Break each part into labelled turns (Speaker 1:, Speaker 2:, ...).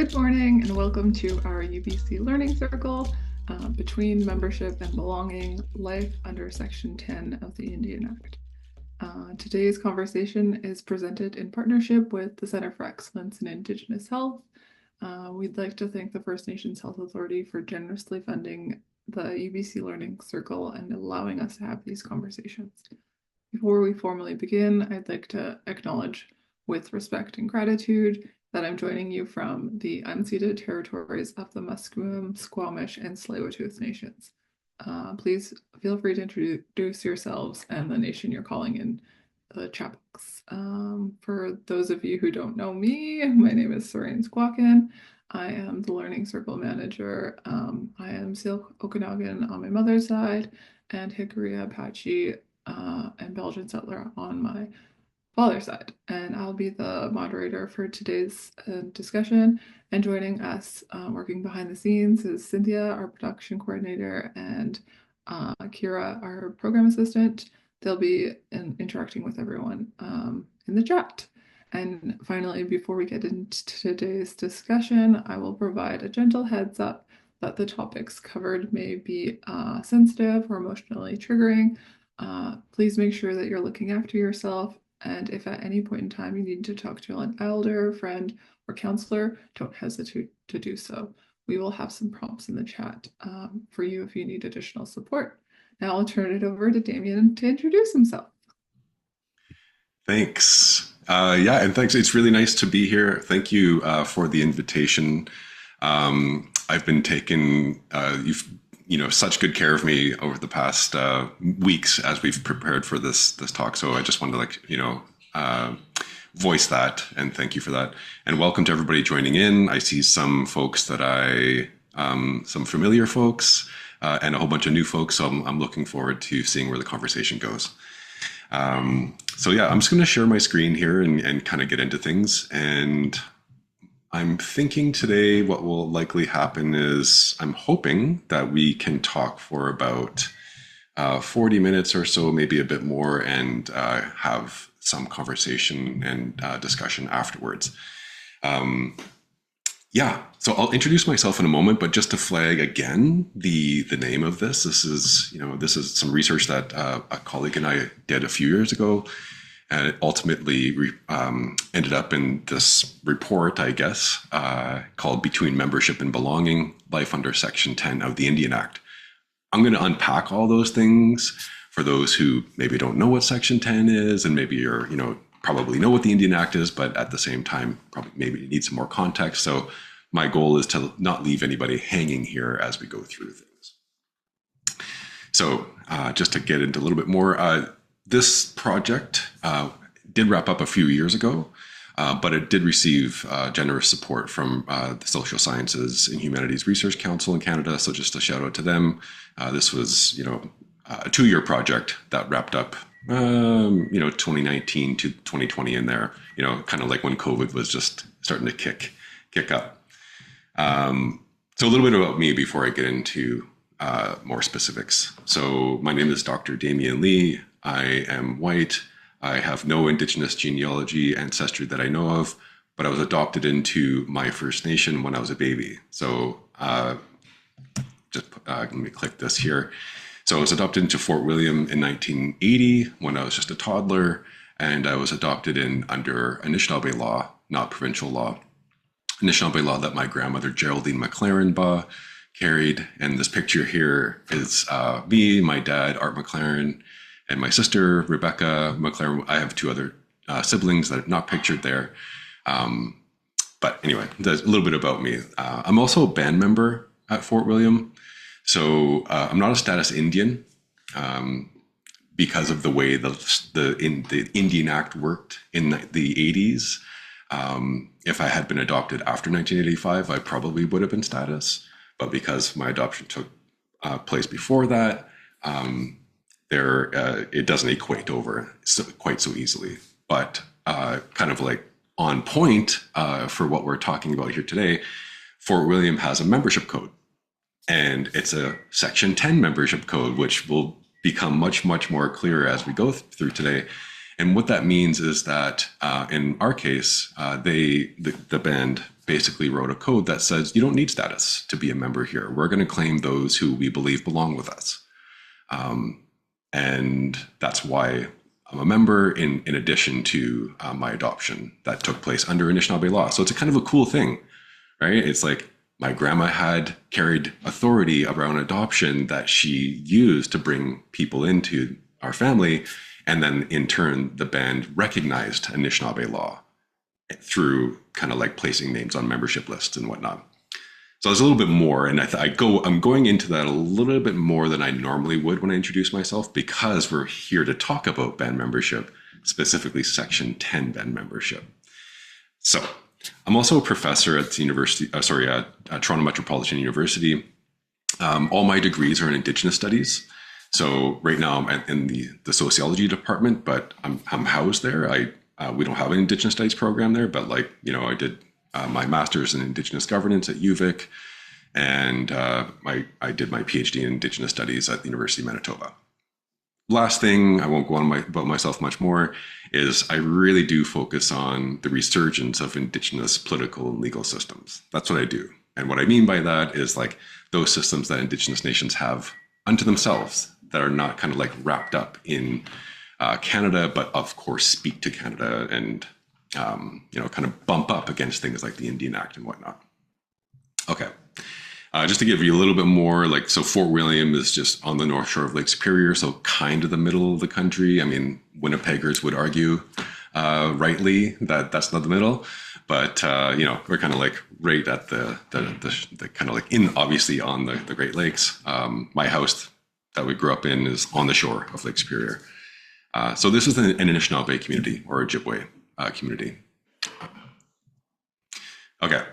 Speaker 1: Good morning and welcome to our UBC Learning Circle, Between Membership and Belonging, Life under Section 10 of the Indian Act. Today's conversation is presented in partnership with the Center for Excellence in Indigenous Health. We'd like to thank the First Nations Health Authority for generously funding the UBC Learning Circle and allowing us to have these conversations. Before we formally begin, I'd like to acknowledge with respect and gratitude that I'm joining you from the unceded territories of the Musqueam, Squamish, and Tsleil-Waututh nations. Please feel free to introduce yourselves and the nation you're calling in the chat box. For those of you who don't know me, my name is Soren Squawkin. I am the Learning Circle Manager. I am Syilx Okanagan on my mother's side and Hickory Apache and Belgian settler on my father's side. And I'll be the moderator for today's discussion. And joining us, working behind the scenes, is Cynthia, our production coordinator, and Kira, our program assistant. They'll be interacting with everyone in the chat. And finally, before we get into today's discussion, I will provide a gentle heads up that the topics covered may be sensitive or emotionally triggering. Please make sure that you're looking after yourself, and if at any point in time you need to talk to an elder, friend, or counselor, don't hesitate to do so. We will have some prompts in the chat for you if you need additional support. Now I'll turn it over to Damien to introduce himself.
Speaker 2: Thanks. And thanks. It's really nice to be here. Thank you for the invitation. I've been taking such good care of me over the past weeks as we've prepared for this talk. So I just wanted to voice that and thank you for that. And welcome to everybody joining in. I see some folks that some familiar folks and a whole bunch of new folks. So I'm looking forward to seeing where the conversation goes. I'm just going to share my screen here and kind of get into things. And I'm thinking today what will likely happen is I'm hoping that we can talk for about 40 minutes or so, maybe a bit more, and have some conversation and discussion afterwards. So I'll introduce myself in a moment, but just to flag again the name of this is some research that a colleague and I did a few years ago. And it ultimately ended up in this report, I guess, called Between Membership and Belonging, Life under Section 10 of the Indian Act. I'm going to unpack all those things for those who maybe don't know what Section 10 is, and maybe you're, probably know what the Indian Act is, but at the same time, probably maybe need some more context. So my goal is to not leave anybody hanging here as we go through things. So just to get into a little bit more, this project did wrap up a few years ago, but it did receive generous support from the Social Sciences and Humanities Research Council in Canada. So just a shout out to them. This was, a 2-year project that wrapped up, 2019 to 2020 in there, kind of like when COVID was just starting to kick up. So a little bit about me before I get into more specifics. So my name is Dr. Damien Lee. I am white. I have no Indigenous genealogy ancestry that I know of, but I was adopted into my First Nation when I was a baby. So let me click this here. So I was adopted into Fort William in 1980 when I was just a toddler, and I was adopted in under Anishinaabe law, not provincial law. Anishinaabe law that my grandmother Geraldine McLaren carried. And this picture here is me, my dad, Art McLaren, and my sister, Rebecca McLaren. I have 2 other siblings that are not pictured there. But anyway, there's a little bit about me. I'm also a band member at Fort William. So I'm not a status Indian because of the way the Indian Act worked in the 80s. If I had been adopted after 1985, I probably would have been status. But because my adoption took place before that, it doesn't equate over quite so easily. But kind of like on point for what we're talking about here today, Fort William has a membership code, and it's a Section 10 membership code, which will become much more clear as we go through today. And what that means is that in our case, the band basically wrote a code that says you don't need status to be a member here. We're going to claim those who we believe belong with us. And that's why I'm a member in addition to my adoption that took place under Anishinaabe law. So it's a kind of a cool thing, right? It's like my grandma had carried authority around adoption that she used to bring people into our family. And then in turn, the band recognized Anishinaabe law through kind of like placing names on membership lists and whatnot. So there's a little bit more, and I'm going into that a little bit more than I normally would when I introduce myself, because we're here to talk about band membership, specifically Section 10 band membership. So I'm also a professor at the Toronto Metropolitan University. All my degrees are in Indigenous studies. So right now I'm in the sociology department, but I'm housed there. We don't have an Indigenous studies program there, but I did my master's in Indigenous governance at UVic, and I did my PhD in Indigenous studies at the University of Manitoba. Last thing, I won't go on about myself much more, is I really do focus on the resurgence of Indigenous political and legal systems. That's what I do. And what I mean by that is like those systems that Indigenous nations have unto themselves that are not kind of like wrapped up in Canada, but of course speak to Canada and kind of bump up against things like the Indian Act and whatnot. Okay. Just to give you a little bit more, so Fort William is just on the north shore of Lake Superior, so kind of the middle of the country. I mean, Winnipeggers would argue rightly that that's not the middle, but we're kind of like right at the kind of like in obviously on the Great Lakes. My house that we grew up in is on the shore of Lake Superior. So this is an Anishinaabe community or Ojibwe community. Okay.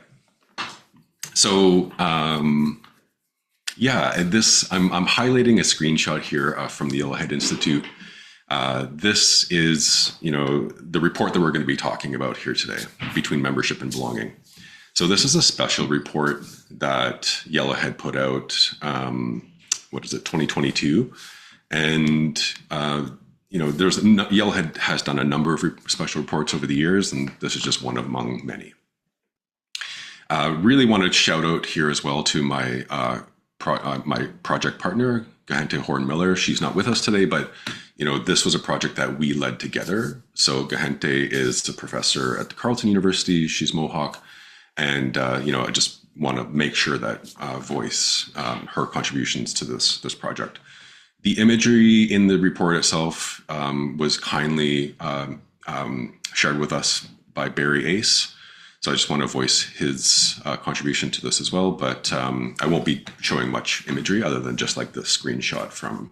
Speaker 2: So, this I'm highlighting a screenshot here from the Yellowhead Institute. This is, the report that we're going to be talking about here today, Between Membership and Belonging. So this is a special report that Yellowhead put out, 2022, and Yellowhead has done a number of special reports over the years, and this is just one among many. Really want to shout out here as well to my my project partner, Gahente Horn-Miller. She's not with us today, but this was a project that we led together. So Gahente is a professor at the Carleton University. She's Mohawk, and I just want to make sure that voice her contributions to this project. The imagery in the report itself was kindly shared with us by Barry Ace. So I just want to voice his contribution to this as well, but I won't be showing much imagery other than just like the screenshot from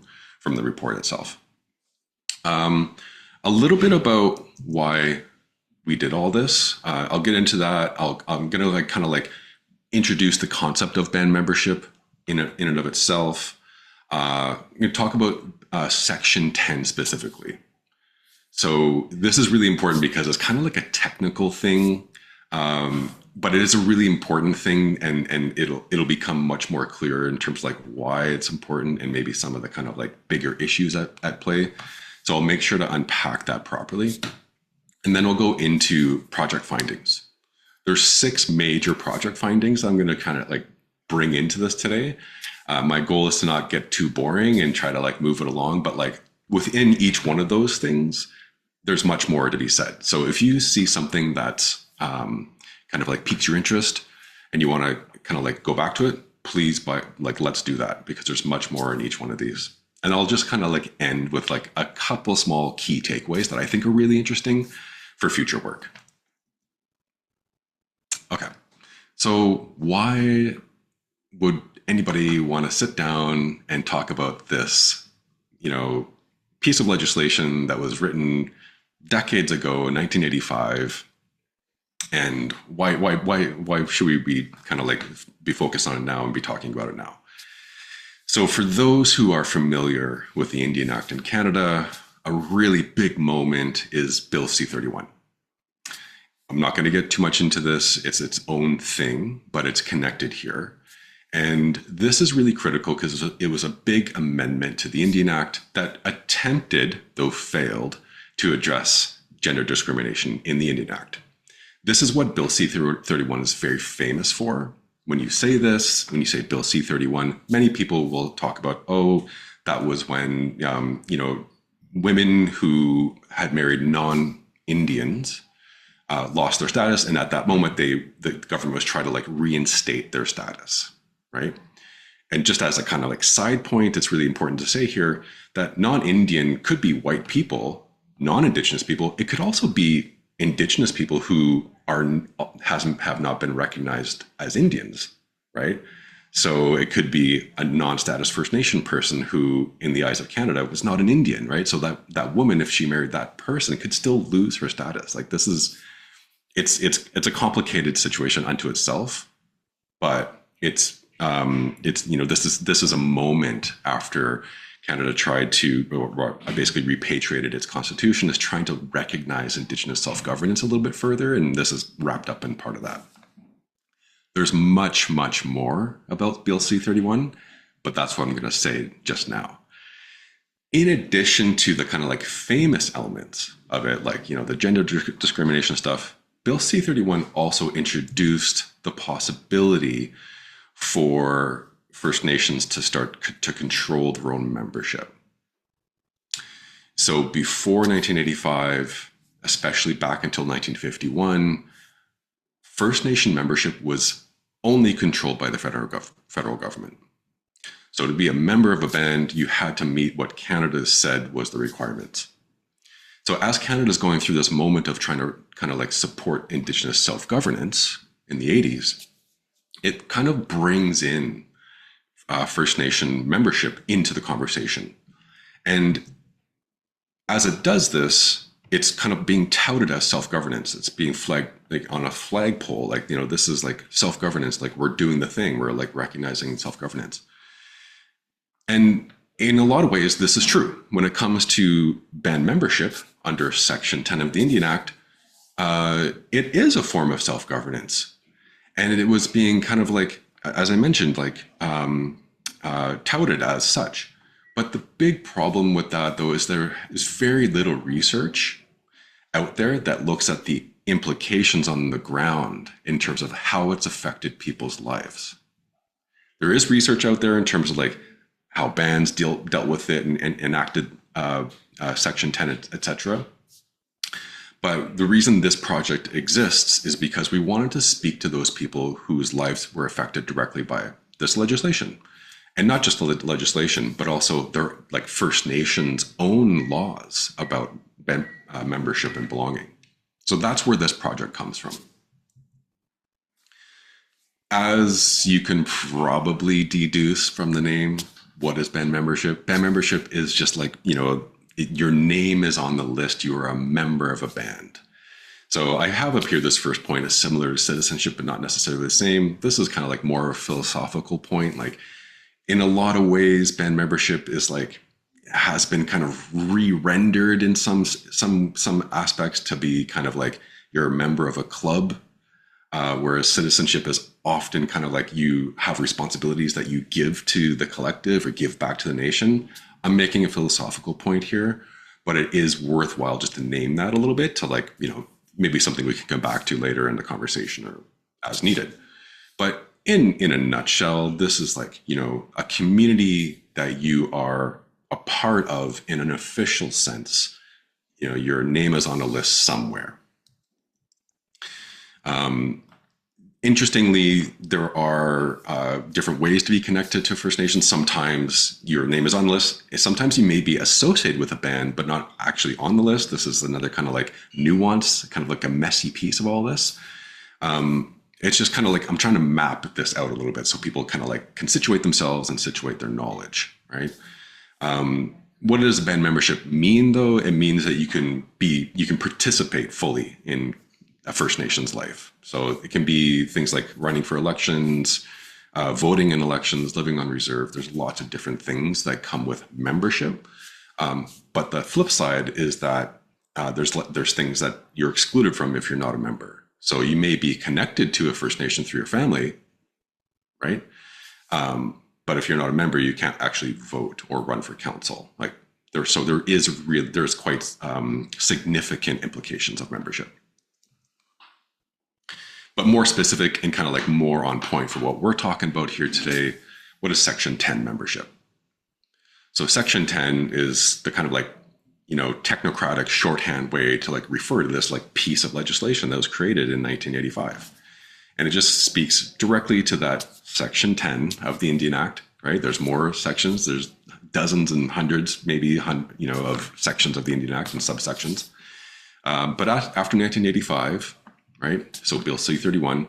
Speaker 2: the report itself. A little bit about why we did all this. I'll get into that. I'm going to kind of introduce the concept of band membership in and of itself. I'm going to talk about Section 10 specifically. So this is really important because it's kind of like a technical thing. But it is a really important thing, and it'll become much more clear in terms of why it's important and maybe some of the kind of bigger issues at play. So I'll make sure to unpack that properly. And then we'll go into project findings. There's 6 major project findings I'm going to kind of bring into this today. My goal is to not get too boring and try to move it along, but within each one of those things, there's much more to be said. So if you see something that's kind of piques your interest and you want to kind of go back to it, please let's do that, because there's much more in each one of these. And I'll just kind of end with a couple small key takeaways that I think are really interesting for future work. Okay. So why would anybody want to sit down and talk about this, piece of legislation that was written decades ago in 1985? And why should we be kind of be focused on it now and be talking about it now? So for those who are familiar with the Indian Act in Canada, a really big moment is Bill C-31. I'm not going to get too much into this. It's its own thing, but it's connected here. And this is really critical because it was a big amendment to the Indian Act that attempted, though failed, to address gender discrimination in the Indian Act. This is what Bill C-31 is very famous for. When you say this, when you say Bill C-31, many people will talk about, oh, that was when, women who had married non-Indians lost their status. And at that moment, the government was trying to like reinstate their status, right? And just as a kind of like side point, it's really important to say here that non-Indian could be white people, non-Indigenous people. It could also be Indigenous people who have not been recognized as Indians, right? So it could be a non-status First Nation person who, in the eyes of Canada, was not an Indian, right? So that woman, if she married that person, could still lose her status. Like this is, it's a complicated situation unto itself, but it's this is a moment after Canada tried to, or basically repatriated its constitution, is trying to recognize Indigenous self-governance a little bit further, and this is wrapped up in part of that. There's much, much more about Bill C-31, but that's what I'm going to say just now. In addition to the kind of like famous elements of it, like, the gender discrimination stuff, Bill C-31 also introduced the possibility for First Nations to start to control their own membership. So before 1985, especially back until 1951, First Nation membership was only controlled by the federal government. So to be a member of a band, you had to meet what Canada said was the requirements. So as Canada's going through this moment of trying to kind of like support Indigenous self-governance in the 80s, it kind of brings in First Nation membership into the conversation. And as it does this, it's kind of being touted as self-governance. It's being flagged like on a flagpole, like, this is like self-governance, like we're doing the thing, we're like recognizing self-governance. And in a lot of ways, this is true. When it comes to band membership under Section 10 of the Indian Act, it is a form of self-governance. And it was being kind of like, as I mentioned, like touted as such. But the big problem with that, though, is there is very little research out there that looks at the implications on the ground in terms of how it's affected people's lives. There is research out there in terms of like how bands dealt with it and enacted Section 10, etc. But the reason this project exists is because we wanted to speak to those people whose lives were affected directly by this legislation. And not just the legislation, but also their like First Nations own laws about membership and belonging. So that's where this project comes from. As you can probably deduce from the name, what is band membership? Band membership is just like, your name is on the list. You are a member of a band. So I have up here this first point is similar to citizenship, but not necessarily the same. This is kind of like more of a philosophical point. Like in a lot of ways, band membership is like, has been kind of re-rendered in some aspects to be kind of like you're a member of a club, whereas citizenship is often kind of like you have responsibilities that you give to the collective or give back to the nation. I'm making a philosophical point here, but it is worthwhile just to name that a little bit to like, maybe something we can come back to later in the conversation or as needed. But in a nutshell, this is like, a community that you are a part of in an official sense. Your name is on a list somewhere. Interestingly, there are different ways to be connected to First Nations. Sometimes your name is on the list. Sometimes you may be associated with a band, but not actually on the list. This is another kind of like nuance, kind of like a messy piece of all this. It's just kind of like I'm trying to map this out a little bit so people kind of like can situate themselves and situate their knowledge, right? What does band membership mean, though? It means that you can participate fully in a First Nations life. So it can be things like running for elections, voting in elections, living on reserve. There's lots of different things that come with membership. But the flip side is that there's things that you're excluded from if you're not a member. So you may be connected to a First Nation through your family, right? But if you're not a member, you can't actually vote or run for council. There's quite significant implications of membership. But more specific and kind of like more on point for what we're talking about here today, what is Section 10 membership? So Section 10 is the kind of like, technocratic shorthand way to like refer to this like piece of legislation that was created in 1985. And it just speaks directly to that Section 10 of the Indian Act, right? There's more sections. There's dozens and hundreds, maybe, of sections of the Indian Act and subsections. But after 1985, right? So Bill C-31,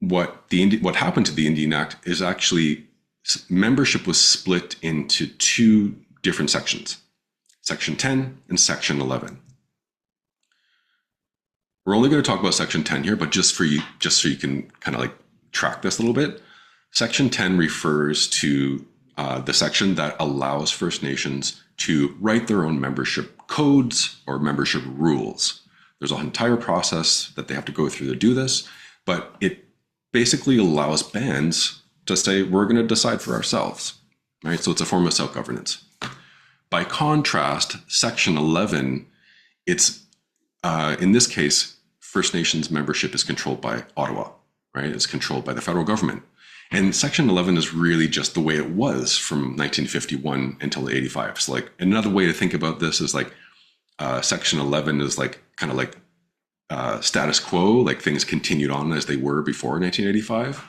Speaker 2: what happened to the Indian Act is actually membership was split into two different sections, Section 10 and Section 11. We're only going to talk about Section 10 here, but just so you can kind of like track this a little bit, Section 10 refers to the section that allows First Nations to write their own membership codes or membership rules. There's an entire process that they have to go through to do this, but it basically allows bands to say, we're going to decide for ourselves, right? So it's a form of self-governance. By contrast, Section 11, it's, in this case, First Nations membership is controlled by Ottawa, right? It's controlled by the federal government. And Section 11 is really just the way it was from 1951 until 85. So like another way to think about this is like Section 11 is like kind of like status quo, like things continued on as they were before 1985.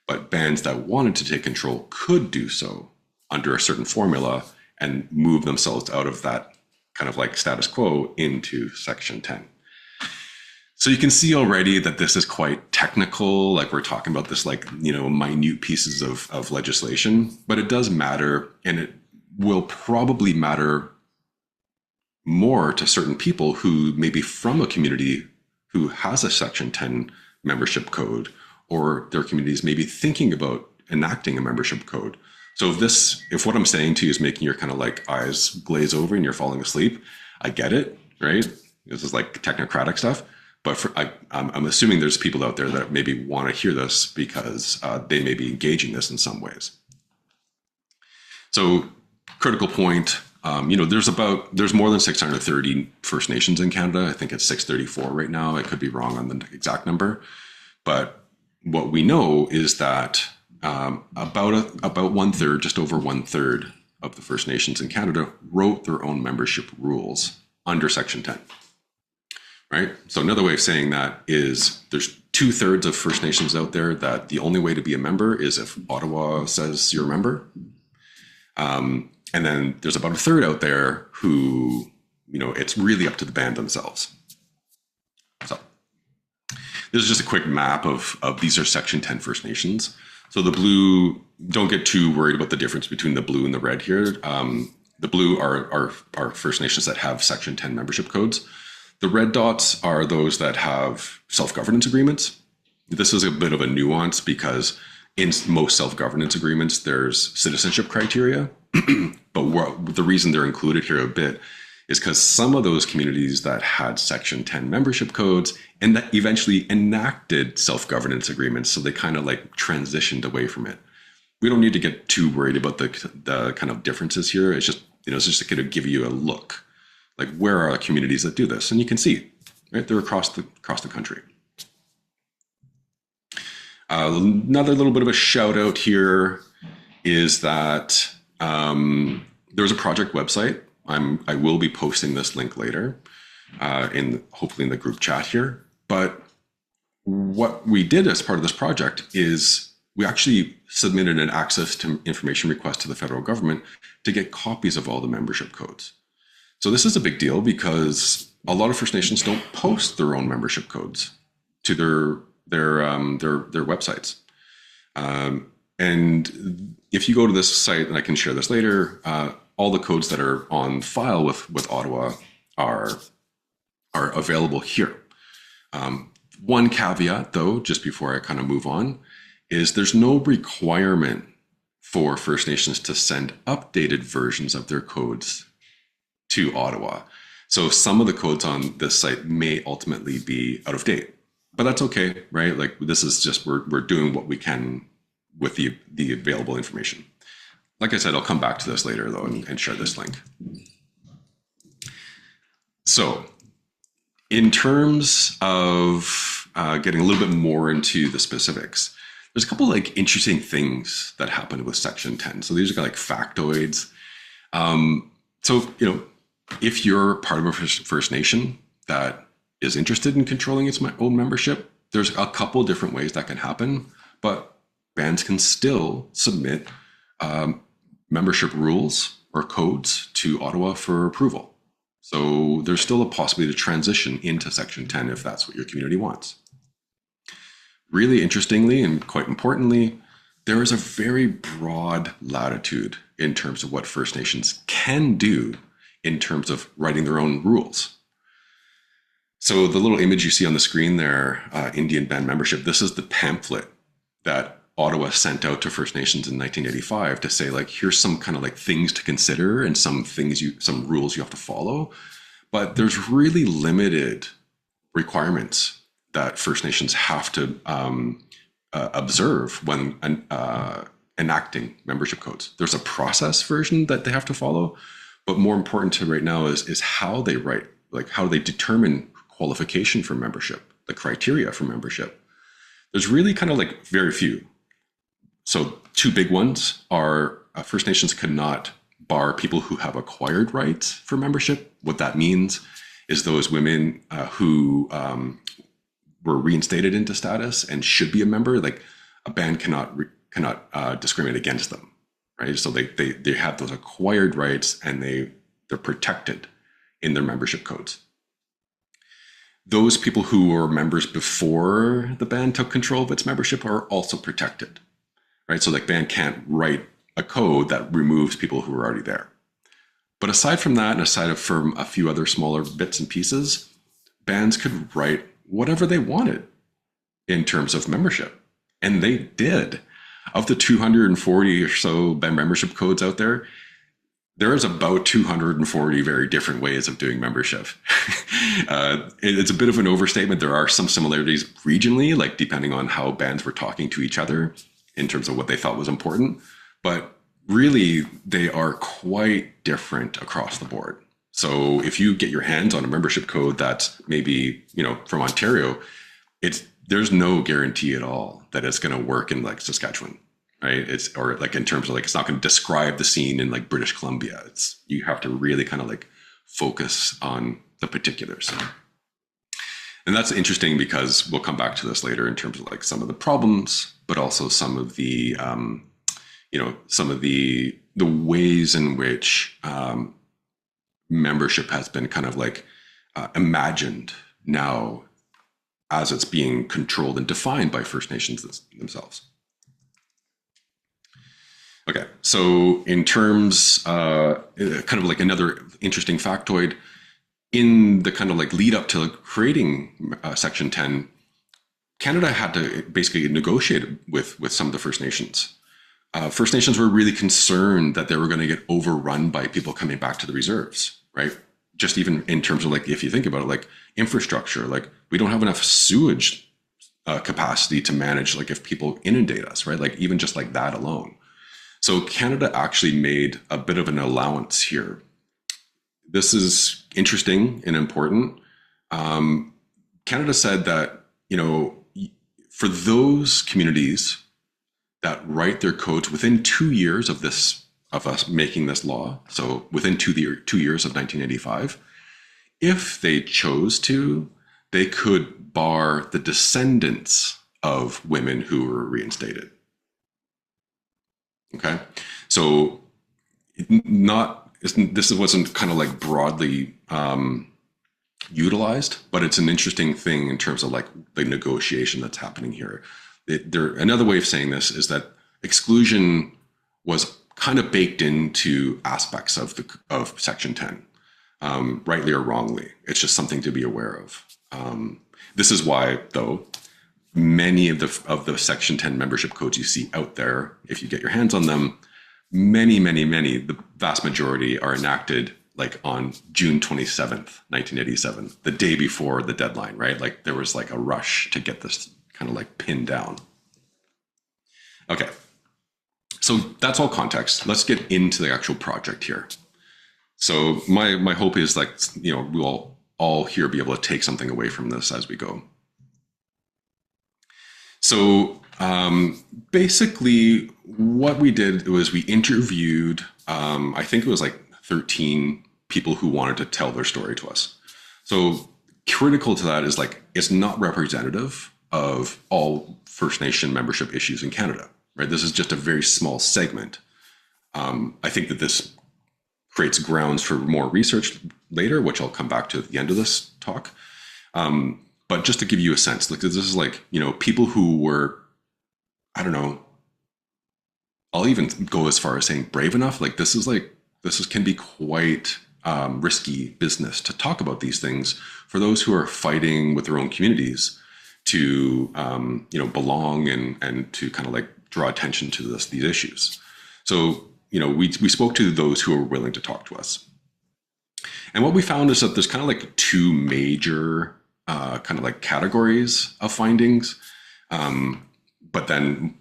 Speaker 2: But bands that wanted to take control could do so under a certain formula and move themselves out of that kind of like status quo into Section 10. So you can see already that this is quite technical, like we're talking about this like, minute pieces of legislation, but it does matter, and it will probably matter more to certain people who may be from a community who has a Section 10 membership code, or their communities may be thinking about enacting a membership code. So if what I'm saying to you is making your kind of like eyes glaze over and you're falling asleep, I get it, right? This is like technocratic stuff. But I'm assuming there's people out there that maybe want to hear this because they may be engaging this in some ways. So critical point, there's more than 630 First Nations in Canada. I think it's 634 right now. I could be wrong on the exact number. But what we know is that about one third, just over one third of the First Nations in Canada wrote their own membership rules under Section 10. Right? So another way of saying that is there's 2/3 of First Nations out there that the only way to be a member is if Ottawa says you're a member. And then there's about a third out there who, it's really up to the band themselves. So this is just a quick map of these are Section 10 First Nations. So the blue, don't get too worried about the difference between the blue and the red here. The blue are First Nations that have Section 10 membership codes. The red dots are those that have self-governance agreements. This is a bit of a nuance because in most self-governance agreements, there's citizenship criteria. But the reason they're included here a bit is because some of those communities that had Section 10 membership codes and that eventually enacted self-governance agreements, so they kind of like transitioned away from it. We don't need to get too worried about the kind of differences here. It's just, it's just going to give you a look. Like, where are communities that do this? And you can see, right? They're across the country. Another little bit of a shout out here is that there's a project website. I will be posting this link later, hopefully in the group chat here. But what we did as part of this project is we actually submitted an access to information request to the federal government to get copies of all the membership codes. So this is a big deal because a lot of First Nations don't post their own membership codes to their websites. And if you go to this site, and I can share this later, all the codes that are on file with Ottawa are available here. One caveat, though, just before I kind of move on, is there's no requirement for First Nations to send updated versions of their codes to Ottawa. So some of the codes on this site may ultimately be out of date, but that's okay, right? Like this is just, we're doing what we can with the available information. Like I said, I'll come back to this later though and share this link. So in terms of getting a little bit more into the specifics, there's a couple like interesting things that happened with Section 10. So these are like factoids. So, if you're part of a First Nation that is interested in controlling its own membership, there's a couple different ways that can happen, but bands can still submit membership rules or codes to Ottawa for approval. So there's still a possibility to transition into Section 10 if that's what your community wants. Really interestingly and quite importantly, there is a very broad latitude in terms of what First Nations can do in terms of writing their own rules. So the little image you see on the screen there, Indian band membership, this is the pamphlet that Ottawa sent out to First Nations in 1985 to say, like, here's some kind of like things to consider and some rules you have to follow. But there's really limited requirements that First Nations have to observe when enacting membership codes. There's a process version that they have to follow, but more important to right now is how they write, like how they determine qualification for membership, the criteria for membership. There's really kind of like very few. So two big ones are First Nations cannot bar people who have acquired rights for membership. What that means is those women who were reinstated into status and should be a member, like a band cannot discriminate against them, right? So they have those acquired rights and they're protected in their membership codes. Those people who were members before the band took control of its membership are also protected, right? So like band can't write a code that removes people who are already there. But aside from that, and aside from a few other smaller bits and pieces, bands could write whatever they wanted in terms of membership. And they did. Of the 240 or so band membership codes out there, there is about 240 very different ways of doing membership. It's a bit of an overstatement. There are some similarities regionally, like depending on how bands were talking to each other in terms of what they thought was important. But really, they are quite different across the board. So if you get your hands on a membership code that's maybe, from Ontario, there's no guarantee at all that it's going to work in like Saskatchewan. Right. Or like in terms of like, it's not going to describe the scene in like British Columbia. You have to really kind of like focus on the particulars. And that's interesting because we'll come back to this later in terms of like some of the problems, but also some of the, some of the ways in which membership has been kind of like imagined now as it's being controlled and defined by First Nations themselves. Okay, so in terms, kind of like another interesting factoid, in the kind of like lead up to creating Section 10, Canada had to basically negotiate with some of the First Nations. First Nations were really concerned that they were going to get overrun by people coming back to the reserves, right? Just even in terms of like, if you think about it, like infrastructure, like we don't have enough sewage capacity to manage like if people inundate us, right? Like even just like that alone. So Canada actually made a bit of an allowance here. This is interesting and important. Canada said that, for those communities that write their codes within 2 years of us making this law, so within 2 years of 1985, if they chose to, they could bar the descendants of women who were reinstated. Okay, so this wasn't kind of like broadly utilized, but it's an interesting thing in terms of like the negotiation that's happening here. Another way of saying this is that exclusion was kind of baked into aspects of Section 10, rightly or wrongly. It's just something to be aware of. This is why, though, many of the Section 10 membership codes you see out there, if you get your hands on them, many, the vast majority are enacted like on June 27th, 1987, the day before the deadline, right? Like there was like a rush to get this kind of like pinned down. Okay, so that's all context. Let's get into the actual project here. So my hope is like, we'll all here be able to take something away from this as we go. So basically, what we did was we interviewed, I think it was like 13 people who wanted to tell their story to us. So critical to that is like it's not representative of all First Nation membership issues in Canada, right? This is just a very small segment. I think that this creates grounds for more research later, which I'll come back to at the end of this talk. But just to give you a sense, like this is like, people who were, I don't know, I'll even go as far as saying brave enough. This is can be quite risky business to talk about these things for those who are fighting with their own communities to, belong and to kind of like draw attention to these issues. So, we spoke to those who were willing to talk to us. And what we found is that there's kind of like two major kind of like categories of findings, but then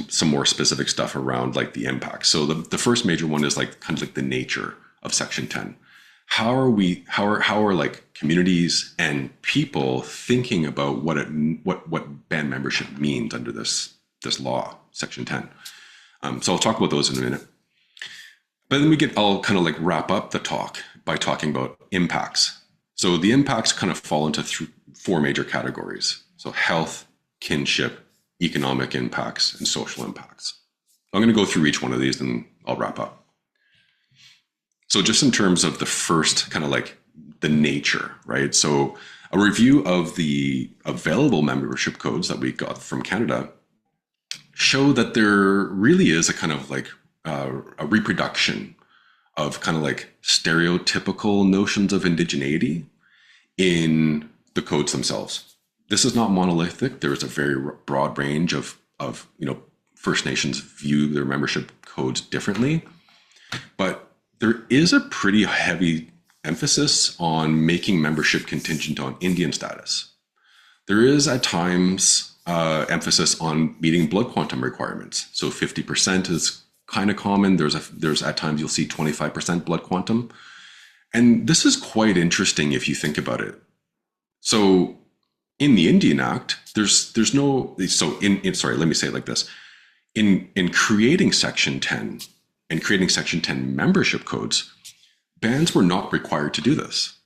Speaker 2: some more specific stuff around like the impact. So the first major one is like kind of like the nature of Section 10. How are like communities and people thinking about what band membership means under this law, Section 10? So I'll talk about those in a minute. But then I'll kind of like wrap up the talk by talking about impacts. So the impacts kind of fall into four major categories. So health, kinship, economic impacts, and social impacts. I'm going to go through each one of these and I'll wrap up. So just in terms of the first kind of like the nature, right? So a review of the available membership codes that we got from Canada show that there really is a kind of like a reproduction of kind of like stereotypical notions of indigeneity in the codes themselves. This is not monolithic. There is a very broad range of First Nations view their membership codes differently, but there is a pretty heavy emphasis on making membership contingent on Indian status. There is at times emphasis on meeting blood quantum requirements. So 50% is kind of common. There's at times you'll see 25% blood quantum. And this is quite interesting if you think about it. So in the Indian Act, there's no, so sorry, let me say it like this. In creating Section 10 and creating Section 10 membership codes, bands were not required to do this.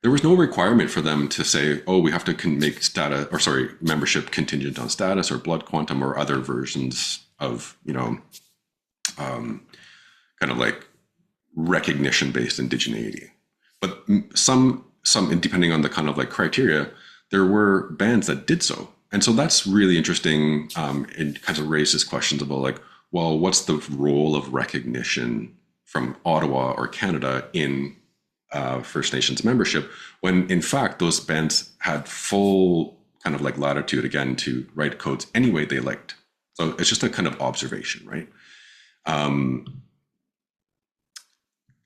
Speaker 2: There was no requirement for them to say, oh, we have to make membership contingent on status or blood quantum or other versions of, kind of like recognition-based indigeneity. But some, depending on the kind of like criteria, there were bands that did so. And so that's really interesting. It kind of raises questions about like, well, what's the role of recognition from Ottawa or Canada in First Nations membership, when in fact those bands had full kind of like latitude again to write codes any way they liked. So it's just a kind of observation, right?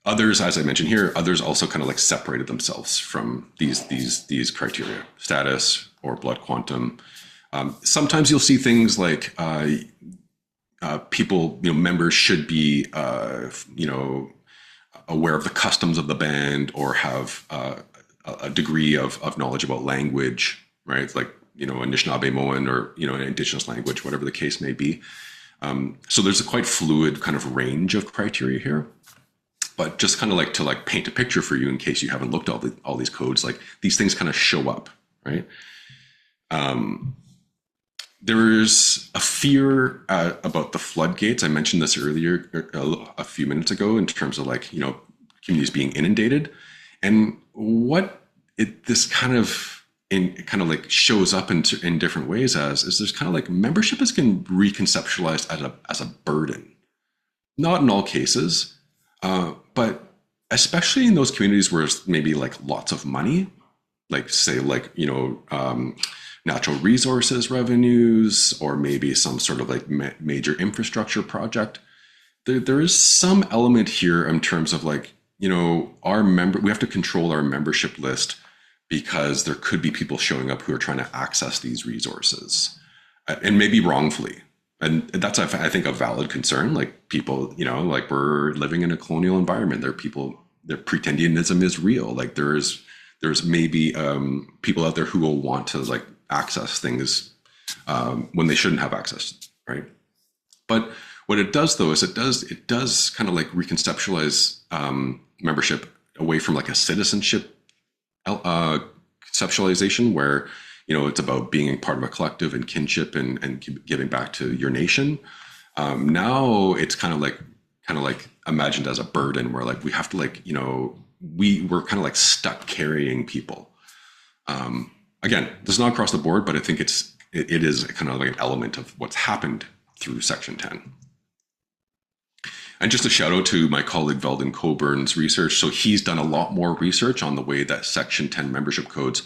Speaker 2: Others, as I mentioned here, others also kind of like separated themselves from these criteria, status or blood quantum. Sometimes you'll see things like people, members should be, aware of the customs of the band or have a degree of knowledge about language, right? Like, Anishinaabe-Moan or, an indigenous language, whatever the case may be. So there's a quite fluid kind of range of criteria here. But just kind of like to like paint a picture for you in case you haven't looked at all these codes, like these things kind of show up, right? There's a fear about the floodgates. I mentioned this earlier, a few minutes ago, in terms of like, communities being inundated. And what this kind of like shows up in different ways is there's kind of like membership is reconceptualized as a burden. Not in all cases, but especially in those communities where it's maybe like lots of money, like say like, natural resources revenues, or maybe some sort of like major infrastructure project. There is some element here in terms of like, we have to control our membership list because there could be people showing up who are trying to access these resources and maybe wrongfully. And that's, I think, a valid concern. Like people, like we're living in a colonial environment. There are people, their pretendianism is real. Like there's maybe people out there who will want to like access things when they shouldn't have access, right? But what it does though is it does kind of like reconceptualize membership away from like a citizenship uh, conceptualization where it's about being part of a collective and kinship and giving back to your nation. Now it's kind of like imagined as a burden where like we have to like we're kind of like stuck carrying people. Again, this is not across the board, but I think it is kind of like an element of what's happened through Section 10. And just a shout out to my colleague Veldon Coburn's research. So he's done a lot more research on the way that Section 10 membership codes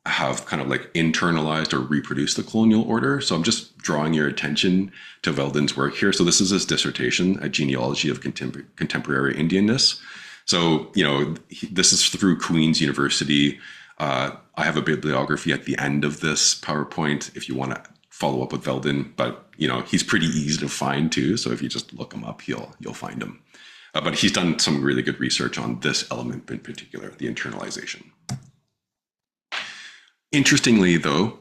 Speaker 2: have kind of like internalized or reproduced the colonial order. So I'm just drawing your attention to Veldon's work here. So this is his dissertation, A Genealogy of Contemporary Indianness. So, this is through Queen's University. I have a bibliography at the end of this PowerPoint if you want to follow up with Veldon, but he's pretty easy to find too. So if you just look him up, you'll find him. But he's done some really good research on this element in particular, the internalization. Interestingly, though,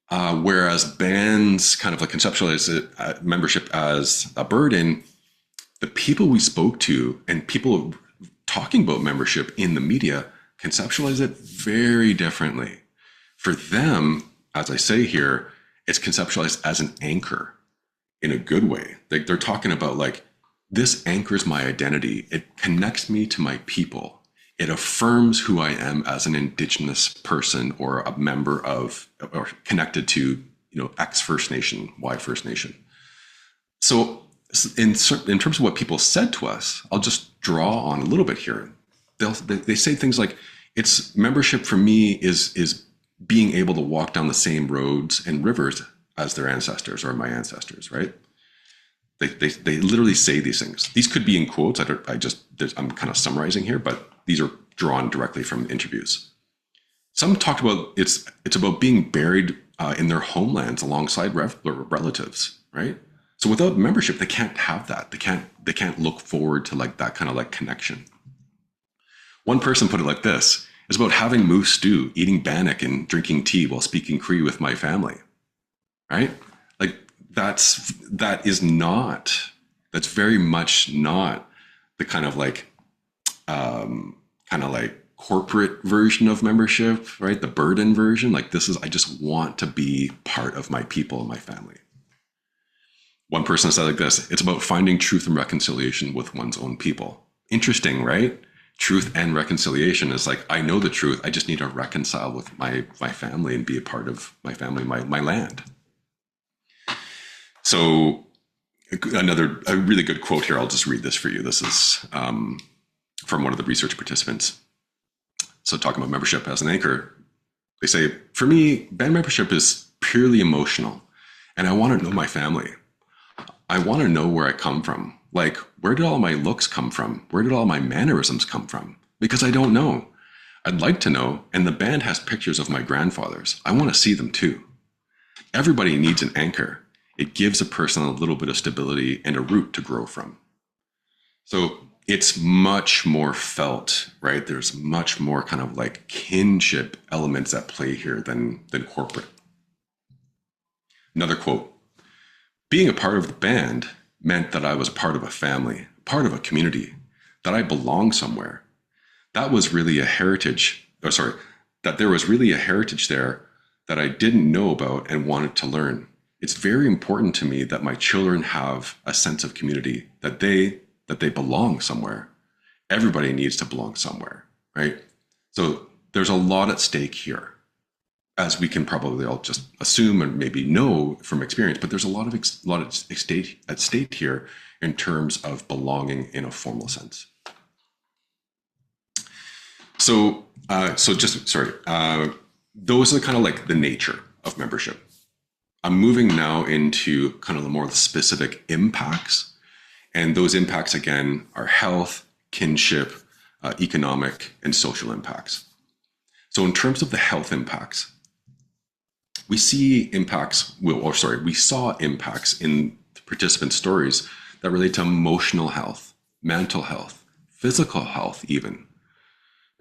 Speaker 2: whereas bands kind of like conceptualize membership as a burden, the people we spoke to and people talking about membership in the media conceptualize it very differently. For them, as I say here, it's conceptualized as an anchor in a good way. Like they're talking about like, this anchors my identity. It connects me to my people. It affirms who I am as an Indigenous person or a member of or connected to, X First Nation, Y First Nation. So in terms of what people said to us, I'll just draw on a little bit here. They say things like, it's membership for me is being able to walk down the same roads and rivers as their ancestors or my ancestors, right? They literally say these things. These could be in quotes. I'm kind of summarizing here, but these are drawn directly from interviews. Some talked about it's about being buried in their homelands alongside relatives, right? So without membership, they can't have that. They can't look forward to like that kind of like connection. One person put it like this: it's about having moose stew, eating bannock, and drinking tea while speaking Cree with my family, right? Like that's very much not the kind of like corporate version of membership, right? The burden version. Like I just want to be part of my people and my family. One person said like this: it's about finding truth and reconciliation with one's own people. Interesting, right? Truth and reconciliation is like, I know the truth. I just need to reconcile with my family and be a part of my family, my land. So a really good quote here. I'll just read this for you. This is from one of the research participants. So talking about membership as an anchor, they say, for me, band membership is purely emotional, and I want to know my family. I want to know where I come from. Like, where did all my looks come from? Where did all my mannerisms come from? Because I don't know. I'd like to know, and the band has pictures of my grandfathers. I want to see them too. Everybody needs an anchor. It gives a person a little bit of stability and a root to grow from. So it's much more felt, right? There's much more kind of like kinship elements at play here than corporate. Another quote: being a part of the band meant that I was part of a family, part of a community, that I belong somewhere. That was really a heritage, that there was really a heritage there that I didn't know about and wanted to learn. It's very important to me that my children have a sense of community, that they belong somewhere. Everybody needs to belong somewhere, right? So there's a lot at stake here, as we can probably all just assume and maybe know from experience, but there's a lot at stake here in terms of belonging in a formal sense. So those are kind of like the nature of membership. I'm moving now into kind of the more specific impacts, and those impacts again are health, kinship, economic, and social impacts. So in terms of the health impacts, we saw impacts in the participant stories that relate to emotional health, mental health, physical health even,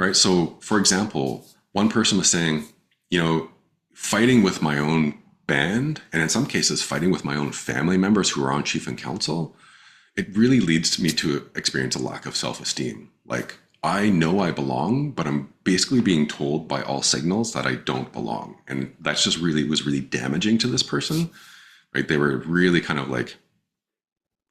Speaker 2: right? So for example, one person was saying, fighting with my own band, and in some cases fighting with my own family members who are on chief and council, it really leads me to experience a lack of self-esteem. Like, I know I belong, but I'm basically being told by all signals that I don't belong. And that's just really was really damaging to this person, right? They were really kind of like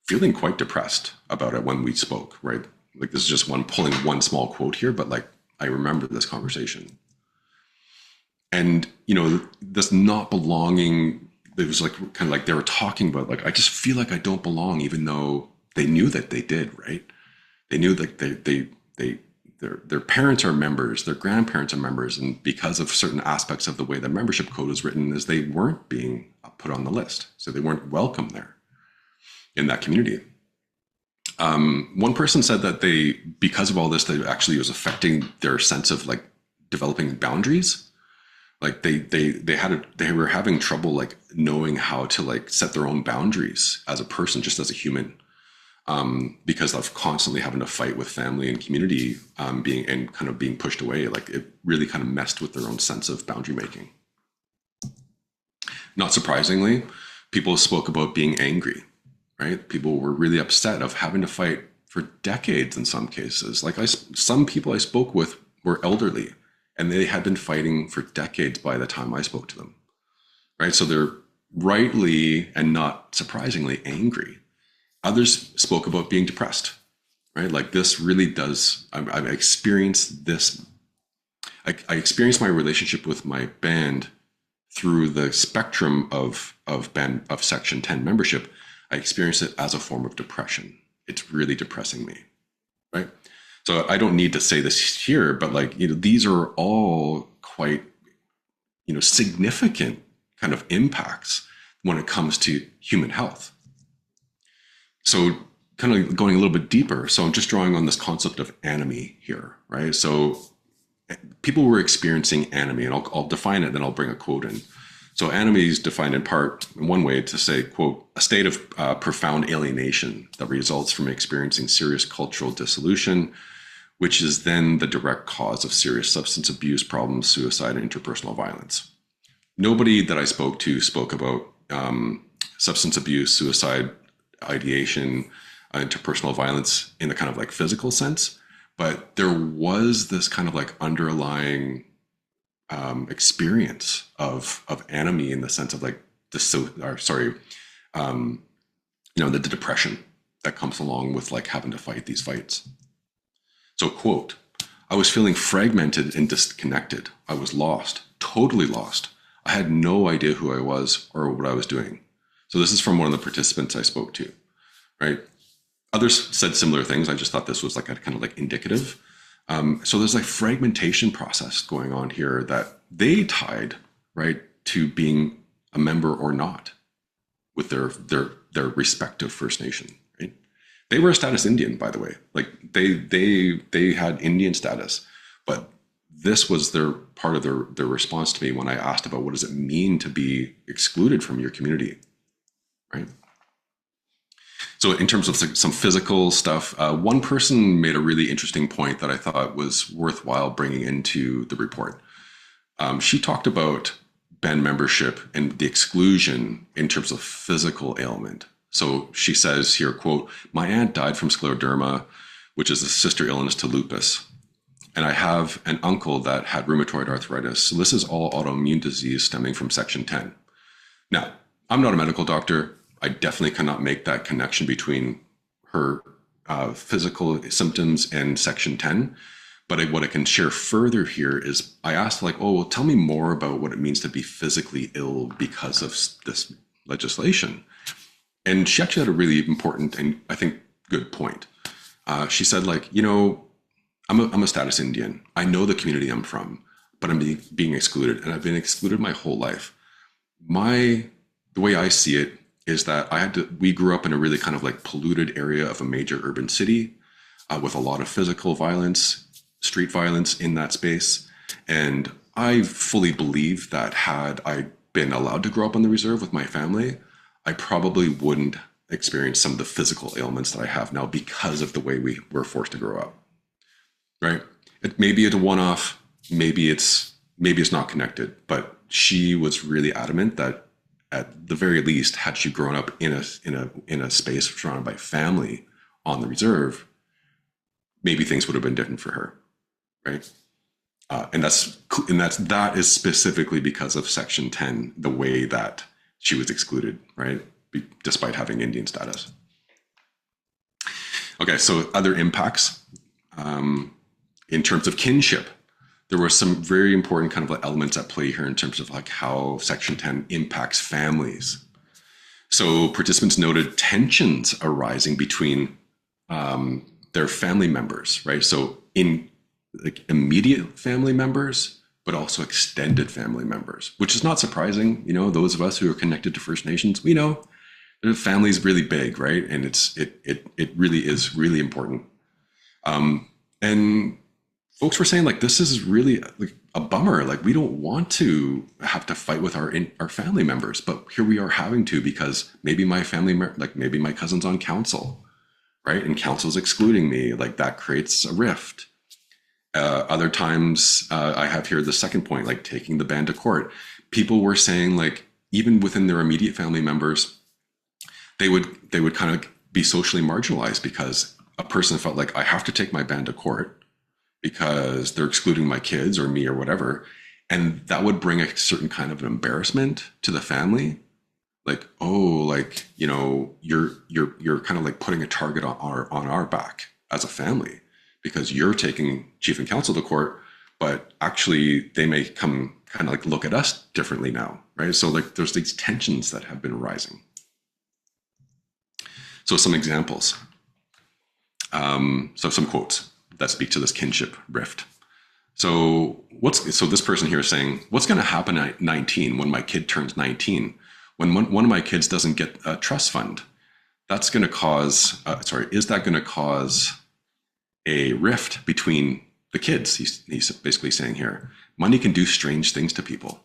Speaker 2: feeling quite depressed about it when we spoke, right? Like, this is just one pulling one small quote here, but like, I remember this conversation. And, this not belonging, it was like kind of like they were talking about, like, I just feel like I don't belong, even though they knew that they did, right? They knew that their parents are members, their grandparents are members, and because of certain aspects of the way the membership code was written, is they weren't being put on the list, so they weren't welcome there in that community. One person said that because of all this, that actually was affecting their sense of like developing boundaries. Like they were having trouble like knowing how to like set their own boundaries as a person, just as a human, because of constantly having to fight with family and community, being pushed away. Like, it really kind of messed with their own sense of boundary making. Not surprisingly, people spoke about being angry, right? People were really upset of having to fight for decades in some cases. Like, some people I spoke with were elderly, and they had been fighting for decades by the time I spoke to them, right? So they're rightly and not surprisingly angry. Others spoke about being depressed, right? Like, this really does, I've experienced this. I experienced my relationship with my band through the spectrum of Section 10 membership. I experienced it as a form of depression. It's really depressing me, right? So I don't need to say this here, but like, these are all quite, significant kind of impacts when it comes to human health. So kind of going a little bit deeper. So I'm just drawing on this concept of anomie here, right? So people were experiencing anomie, and I'll define it, then I'll bring a quote in. So anomie is defined in part, in one way, to say, quote, a state of profound alienation that results from experiencing serious cultural dissolution, which is then the direct cause of serious substance abuse problems, suicide, and interpersonal violence. Nobody that I spoke to spoke about substance abuse, suicide, ideation, interpersonal violence in the kind of like physical sense, but there was this kind of like underlying experience of anomie in the sense of like the depression that comes along with like having to fight these fights. So, quote, I was feeling fragmented and disconnected. I was lost, totally lost. I had no idea who I was or what I was doing. So this is from one of the participants I spoke to, right? Others said similar things. I just thought this was like a kind of like indicative. So there's like fragmentation process going on here that they tied, right, to being a member or not with their respective First Nation, right? They were a status Indian, by the way. Like, they had Indian status, but this was their part of their response to me when I asked about what does it mean to be excluded from your community, right? So in terms of some physical stuff, one person made a really interesting point that I thought was worthwhile bringing into the report. She talked about band membership and the exclusion in terms of physical ailment. So she says here, quote, my aunt died from scleroderma, which is a sister illness to lupus. And I have an uncle that had rheumatoid arthritis. So this is all autoimmune disease stemming from Section 10. Now, I'm not a medical doctor. I definitely cannot make that connection between her physical symptoms and Section 10. But what I can share further here is I asked, like, oh, well, tell me more about what it means to be physically ill because of this legislation. And she actually had a really important and I think good point. She said, like, I'm a status Indian. I know the community I'm from, but I'm being excluded, and I've been excluded my whole life. The way I see it is that we grew up in a really kind of like polluted area of a major urban city with a lot of physical violence, street violence in that space. And I fully believe that had I been allowed to grow up on the reserve with my family, I probably wouldn't experience some of the physical ailments that I have now because of the way we were forced to grow up, right? Maybe it's a one-off, maybe it's not connected, but she was really adamant that at the very least, had she grown up in a space surrounded by family on the reserve, maybe things would have been different for her, right? That is specifically because of Section 10, the way that she was excluded, right? Despite having Indian status. Okay, so other impacts in terms of kinship, there were some very important kind of elements at play here in terms of like how Section 10 impacts families. So participants noted tensions arising between their family members, right? So in like immediate family members, but also extended family members, which is not surprising. You know, those of us who are connected to First Nations, we know the family is really big, right? And it really is really important. And folks were saying like this is really like a bummer. Like we don't want to have to fight with our family members, but here we are having to because maybe my family, like maybe my cousin's on council, right? And council's excluding me. Like that creates a rift. Other times, I have here the second point, like taking the band to court. People were saying like even within their immediate family members, they would kind of be socially marginalized because a person felt like I have to take my band to court because they're excluding my kids or me or whatever, and that would bring a certain kind of an embarrassment to the family. Like, oh, like you know, you're kind of like putting a target on our back as a family because you're taking chief and council to court, but actually they may come kind of like look at us differently now, right? So like there's these tensions that have been rising. So some examples. So some quotes that speak to this kinship rift. So this person here is saying, what's going to happen at 19 when my kid turns 19? When one of my kids doesn't get a trust fund, that's going to cause, is that going to cause a rift between the kids? He's basically saying here, money can do strange things to people.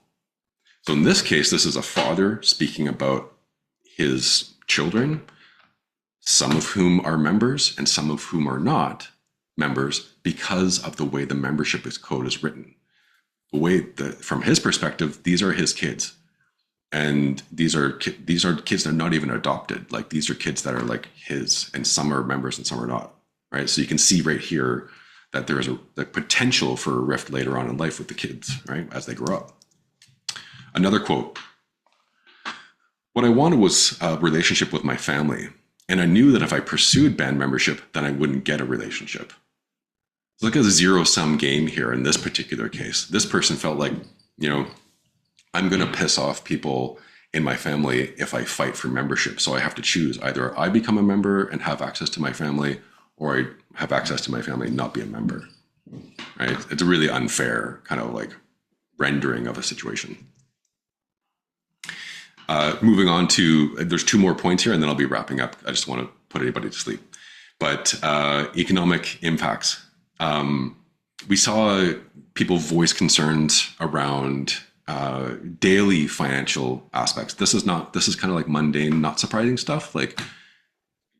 Speaker 2: So in this case, this is a father speaking about his children, some of whom are members and some of whom are not members because of the way the membership code is written. From his perspective, these are his kids. And these are kids that are not even adopted. Like these are kids that are like his, and some are members and some are not, right? So you can see right here that there is the potential for a rift later on in life with the kids, right, as they grow up. Another quote, what I wanted was a relationship with my family. And I knew that if I pursued band membership, then I wouldn't get a relationship. It's like a zero-sum game here in this particular case. This person felt like, you know, I'm going to piss off people in my family if I fight for membership. So I have to choose. Either I become a member and have access to my family, or I have access to my family and not be a member, right? It's a really unfair kind of like rendering of a situation. Moving on to, there's two more points here and then I'll be wrapping up. I just want to put anybody to sleep. But economic impacts. We saw people voice concerns around daily financial aspects. This is kind of like mundane, not surprising stuff. Like,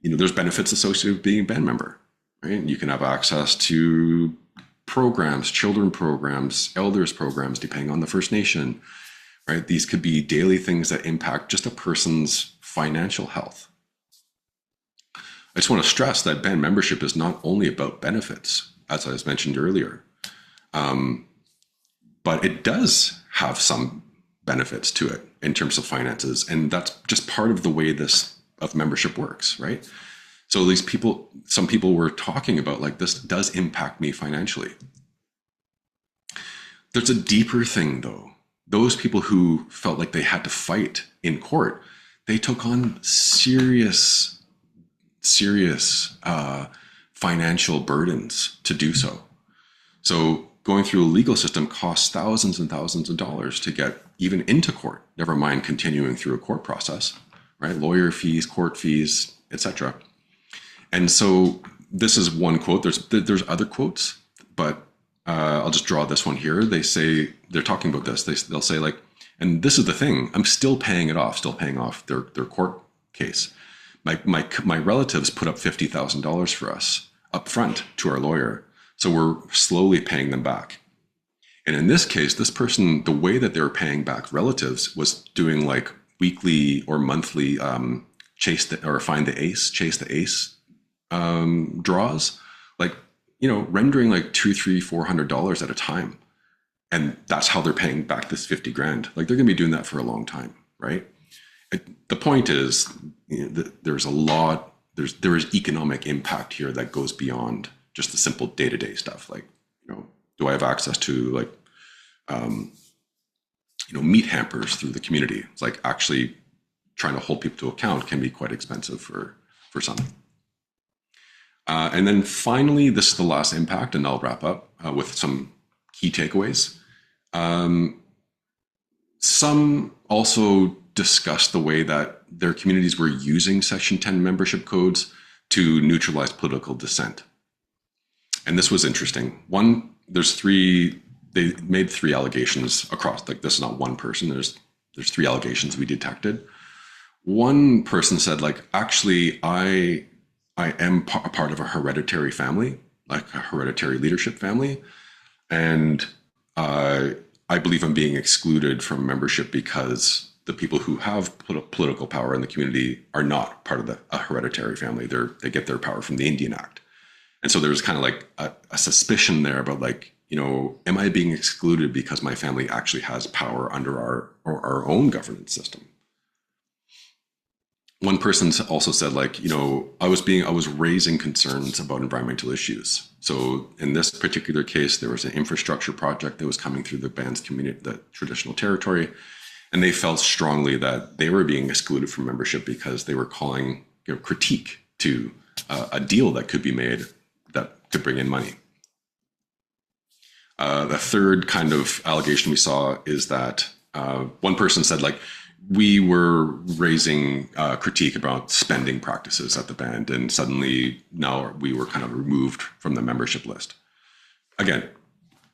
Speaker 2: you know, there's benefits associated with being a band member, right? You can have access to programs, children programs, elders programs, depending on the First Nation, right? These could be daily things that impact just a person's financial health. I just want to stress that band membership is not only about benefits, as I was mentioned earlier, but it does have some benefits to it in terms of finances. And that's just part of the way of membership works, right? So some people were talking about like, this does impact me financially. There's a deeper thing though. Those people who felt like they had to fight in court, they took on serious financial burdens to do so. So going through a legal system costs thousands and thousands of dollars to get even into court, never mind continuing through a court process, right? Lawyer fees, court fees, etc. And so this is one quote. There's other quotes, but I'll just draw this one here. They're talking about this. They'll say like, and this is the thing, I'm still paying off their court case. My relatives put up $50,000 for us up front to our lawyer. So we're slowly paying them back. And in this case, this person, the way that they were paying back relatives was doing like weekly or monthly chase the ace draws, like, rendering like two, three, $400 at a time. And that's how they're paying back this 50 grand. Like they're going to be doing that for a long time, right? The point is, there's a lot, there is economic impact here that goes beyond just the simple day-to-day stuff. Like, do I have access to like, meat hampers through the community? It's like actually trying to hold people to account can be quite expensive for some. And then finally, this is the last impact, and I'll wrap up with some key takeaways. Some also discussed the way that their communities were using Section 10 membership codes to neutralize political dissent. And this was interesting. One, they made three allegations across, like this is not one person, there's three allegations we detected. One person said, like, actually, I am a part of a hereditary family, like a hereditary leadership family. And I believe I'm being excluded from membership because the people who have political power in the community are not part of a hereditary family. They get their power from the Indian Act. And so there's kind of like a suspicion there about like, am I being excluded because my family actually has power under our own governance system? One person also said, like, I was raising concerns about environmental issues. So in this particular case, there was an infrastructure project that was coming through the band's community, the traditional territory, and they felt strongly that they were being excluded from membership because they were calling critique to a deal that could be made that could bring in money. The third kind of allegation we saw is that one person said, like, we were raising critique about spending practices at the band, and suddenly now we were kind of removed from the membership list. Again,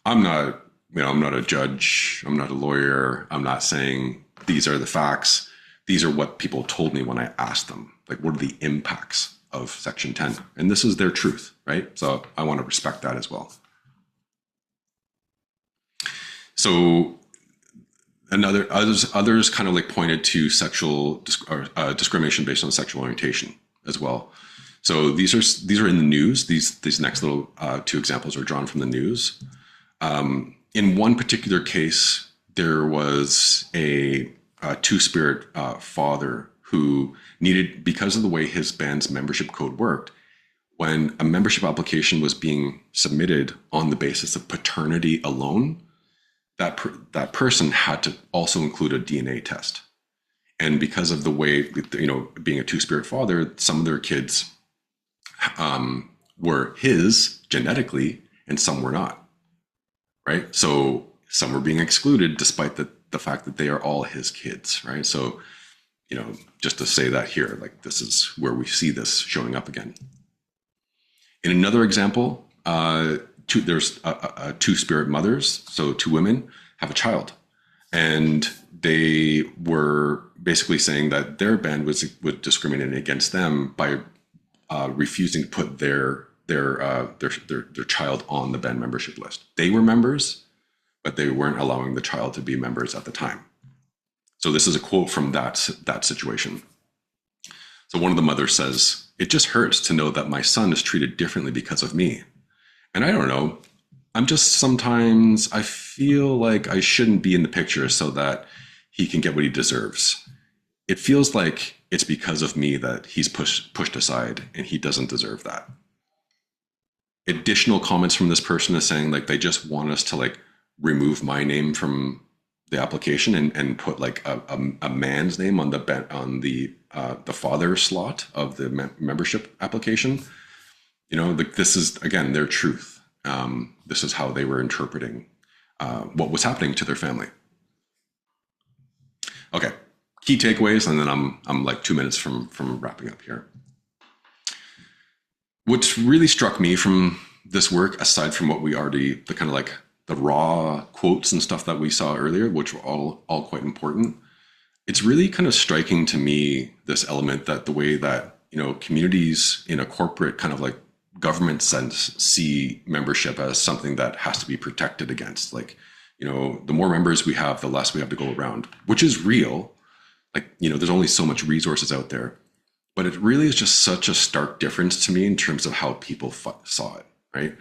Speaker 2: I'm not a judge, I'm not a lawyer, I'm not saying these are the facts. These are what people told me when I asked them, like, what are the impacts of Section 10? And this is their truth, right? So I want to respect that as well. So others kind of like pointed to sexual discrimination based on sexual orientation as well. So these are in the news. These next little two examples are drawn from the news. In one particular case, there was a two-spirit father who needed, because of the way his band's membership code worked, when a membership application was being submitted on the basis of paternity alone, that person had to also include a DNA test. And because of the way, being a two-spirit father, some of their kids were his genetically and some were not, right? So some were being excluded despite the fact that they are all his kids, right? So, just to say that here, like, this is where we see this showing up again. In another example, there's two-spirit mothers, so two women have a child, and they were basically saying that their band was discriminating against them by refusing to put their child on the band membership list. They were members, but they weren't allowing the child to be members at the time. So this is a quote from that situation. So one of the mothers says, "It just hurts to know that my son is treated differently because of me. And I don't know, sometimes I feel like I shouldn't be in the picture so that he can get what he deserves. It feels like it's because of me that he's pushed aside, and he doesn't deserve that." Additional comments from this person is saying, like, they just want us to like remove my name from the application and put like a man's name on the father slot of the membership application. Like, this is, again, their truth. This is how they were interpreting what was happening to their family. Okay, key takeaways, and then I'm like 2 minutes from wrapping up here. What's really struck me from this work, aside from what we already, the kind of like the raw quotes and stuff that we saw earlier, which were all quite important, it's really kind of striking to me, this element that the way that, communities in a corporate kind of like government sense see membership as something that has to be protected against. Like, the more members we have, the less we have to go around, which is real. like, there's only so much resources out there. But it really is just such a stark difference to me in terms of how people saw it, right?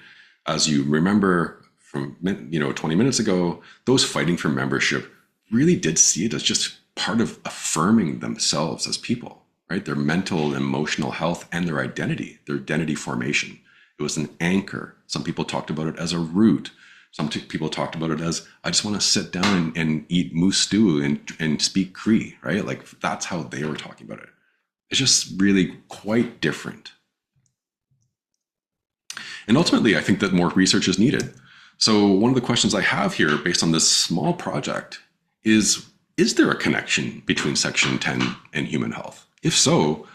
Speaker 2: As you remember from 20 minutes ago, those fighting for membership really did see it as just part of affirming themselves as people, right? Their mental and emotional health and their identity formation. It was an anchor. Some people talked about it as a root. Some people talked about it as, I just want to sit down and eat moose stew and speak Cree, right? Like that's how they were talking about it. It's just really quite different. And ultimately, I think that more research is needed. So one of the questions I have here based on this small project is there a connection between Section 10 and human health? If so,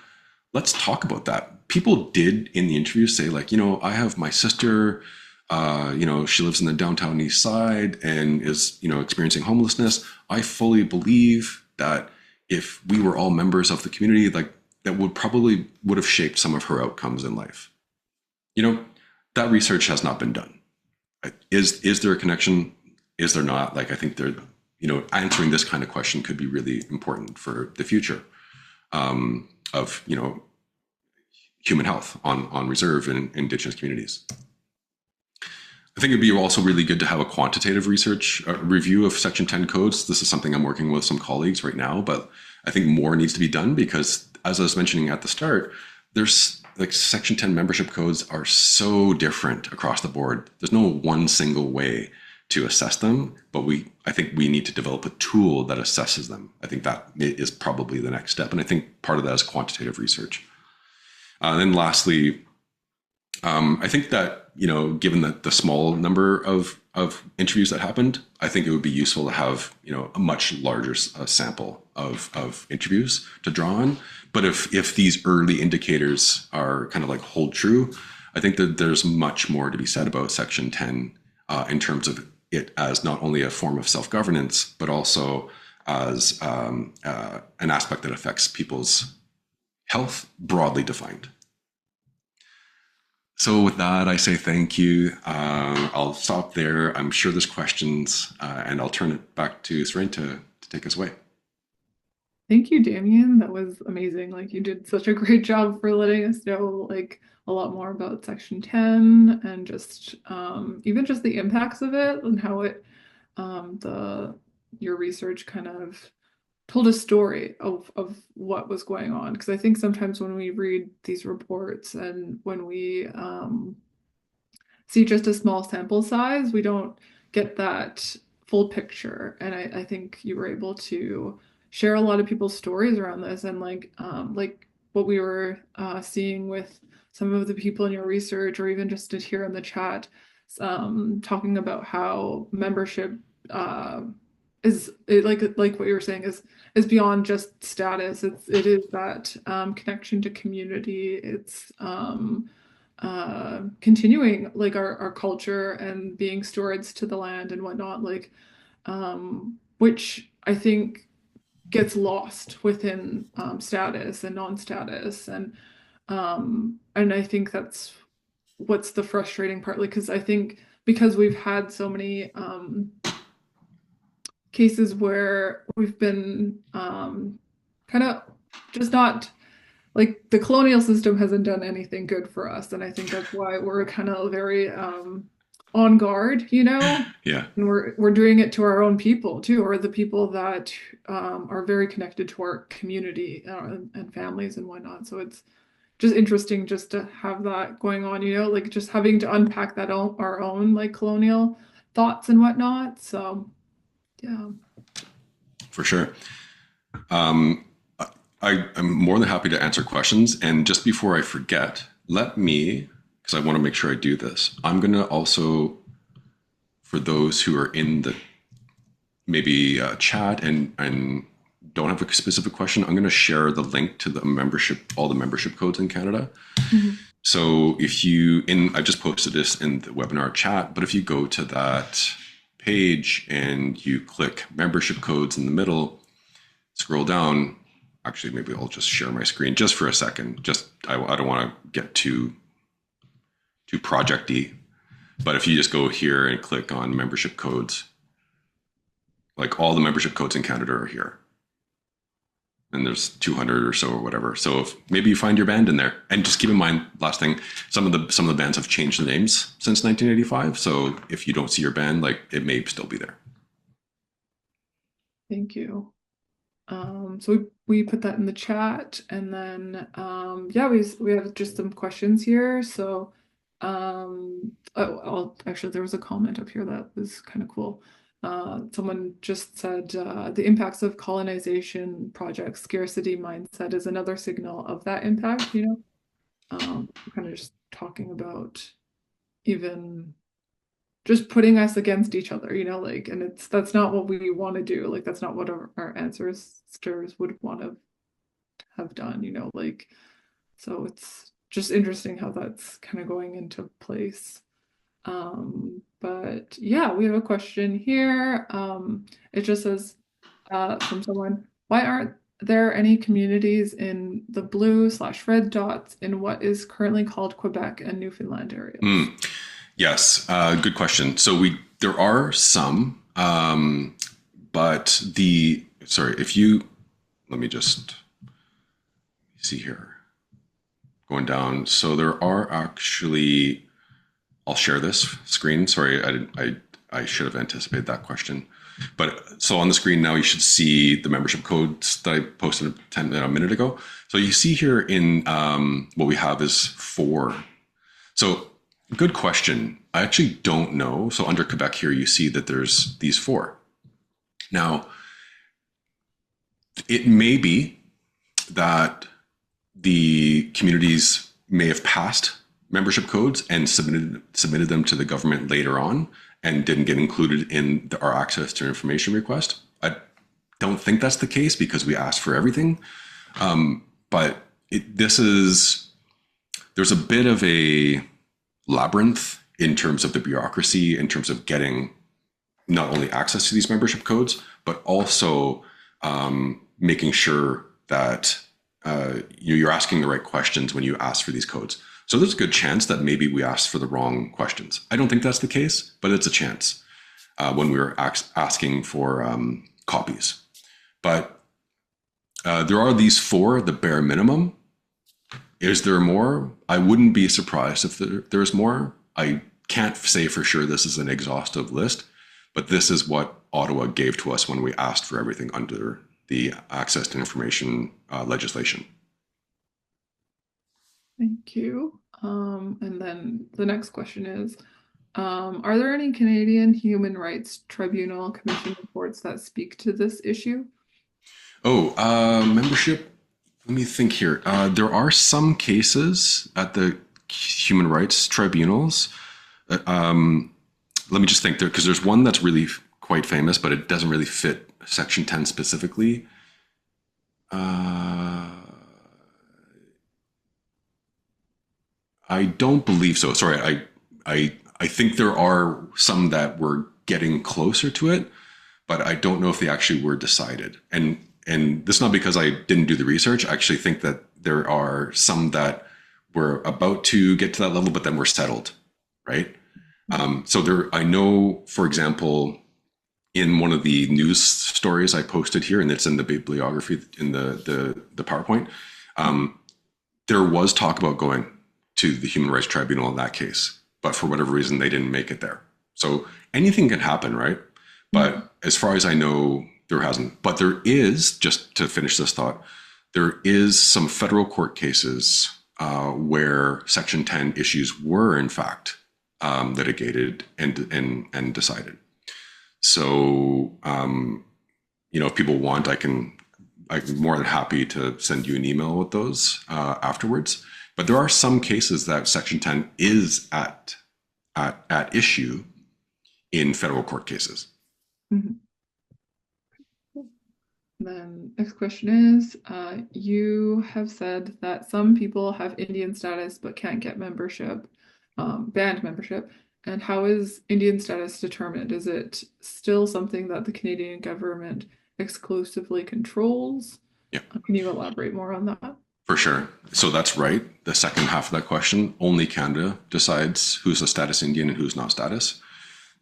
Speaker 2: let's talk about that. People did in the interview say like, I have my sister, she lives in the downtown east side and is, experiencing homelessness. I fully believe that if we were all members of the community, like that would have shaped some of her outcomes in life. That research has not been done. Is there a connection? Is there not? Like, I think answering this kind of question could be really important for the future of, human health on reserve and Indigenous communities. I think it'd be also really good to have a quantitative research review of Section 10 codes. This is something I'm working with some colleagues right now, but I think more needs to be done because, as I was mentioning at the start, there's like Section 10 membership codes are so different across the board. There's no one single way to assess them, but I think we need to develop a tool that assesses them. I think that is probably the next step. And I think part of that is quantitative research. Then lastly, I think that, given the small number of interviews that happened, I think it would be useful to have, a much larger sample of interviews to draw on. But if these early indicators are kind of like hold true, I think that there's much more to be said about Section 10 in terms of it as not only a form of self-governance, but also as an aspect that affects people's health broadly defined. So with that, I say thank you. I'll stop there. I'm sure there's questions, and I'll turn it back to Seren to take us away.
Speaker 1: Thank you, Damien. That was amazing. Like you did such a great job for letting us know like a lot more about Section 10 and just even just the impacts of it and how it the your research kind of told a story of what was going on. Because I think sometimes when we read these reports and when we see just a small sample size, we don't get that full picture. And I think you were able to share a lot of people's stories around this and like what we were seeing with some of the people in your research or even just here in the chat talking about how membership like what you were saying is beyond just status. It is that connection to community. It's continuing like our culture and being stewards to the land and whatnot, like which I think gets lost within status and non-status and I think that's what's the frustrating part, like because I think because we've had so many cases where we've been kind of just not like the colonial system hasn't done anything good for us. And I think that's why we're kind of very on guard,
Speaker 2: Yeah,
Speaker 1: and we're doing it to our own people too, or the people that are very connected to our community and families and whatnot. So it's just interesting just to have that going on, like just having to unpack that our own like colonial thoughts and whatnot. So yeah.
Speaker 2: for sure. Um, I'm more than happy to answer questions. And just before I forget, let me, because I want to make sure I do this, I'm going to also, for those who are in the maybe chat and don't have a specific question, I'm going to share the link to the membership, all the membership codes in Canada. Mm-hmm. So I've just posted this in the webinar chat, but if you go to that page and you click membership codes in the middle, scroll down. Actually, maybe I'll just share my screen just for a second. I don't want to get too project-y, but if you just go here and click on membership codes, like all the membership codes in Canada are here. and there's 200 or so or whatever. So if maybe you find your band in there, and just keep in mind, last thing, some of the bands have changed the names since 1985. So if you don't see your band, like it may still be there.
Speaker 1: Thank you. So we put that in the chat, and then yeah, we have just some questions here. So actually there was a comment up here that was kind of cool. Someone just said the impacts of colonization projects, scarcity mindset is another signal of that impact, kind of just talking about even just putting us against each other, like, and that's not what we want to do. Like, that's not what our ancestors would want to have done, like, so it's just interesting how that's kind of going into place. But yeah, we have a question here. It just says from someone, why aren't there any communities in the blue/red dots in what is currently called Quebec and Newfoundland areas?
Speaker 2: Yes, good question. So there are some, but if you let me just see here, going down. So there are actually, I'll share this screen. Sorry, I should have anticipated that question. But so on the screen now, you should see the membership codes that I posted a minute ago. So you see here in what we have is 4. So good question. I actually don't know. So under Quebec here, you see that there's these 4. Now, it may be that the communities may have passed membership codes and submitted them to the government later on and didn't get included in our access to information request. I don't think that's the case because we asked for everything. But there's a bit of a labyrinth in terms of the bureaucracy, in terms of getting not only access to these membership codes, but also making sure that you're asking the right questions when you ask for these codes. So there's a good chance that maybe we asked for the wrong questions. I don't think that's the case, but it's a chance when we were asking for copies. But there are these 4, the bare minimum. Is there more? I wouldn't be surprised if there's more. I can't say for sure this is an exhaustive list, but this is what Ottawa gave to us when we asked for everything under the access to information legislation.
Speaker 1: Thank you. And then the next question is, are there any Canadian Human Rights Tribunal Commission reports that speak to this issue?
Speaker 2: Membership. Let me think here. There are some cases at the human rights tribunals. Let me just think there, because there's one that's really quite famous, but it doesn't really fit Section 10 specifically. I don't believe so. Sorry, I think there are some that were getting closer to it, but I don't know if they actually were decided. And this is not because I didn't do the research. I actually think that there are some that were about to get to that level, but then were settled, right? So there, I know, for example, in one of the news stories I posted here, and it's in the bibliography in the PowerPoint, there was talk about going to the Human Rights Tribunal in that case, but for whatever reason, they didn't make it there. So anything can happen, right? But as far as I know, there hasn't. But there is, just to finish this thought, there is some federal court cases where Section 10 issues were in fact litigated and decided. So, if people want, I'm more than happy to send you an email with those afterwards. But there are some cases that Section 10 is at issue in federal court cases.
Speaker 1: Mm-hmm. Then next question is, you have said that some people have Indian status but can't get membership, band membership. And how is Indian status determined? Is it still something that the Canadian government exclusively controls?
Speaker 2: Yeah.
Speaker 1: Can you elaborate more on that?
Speaker 2: For sure. So that's right. The second half of that question, only Canada decides who's a status Indian and who's not status.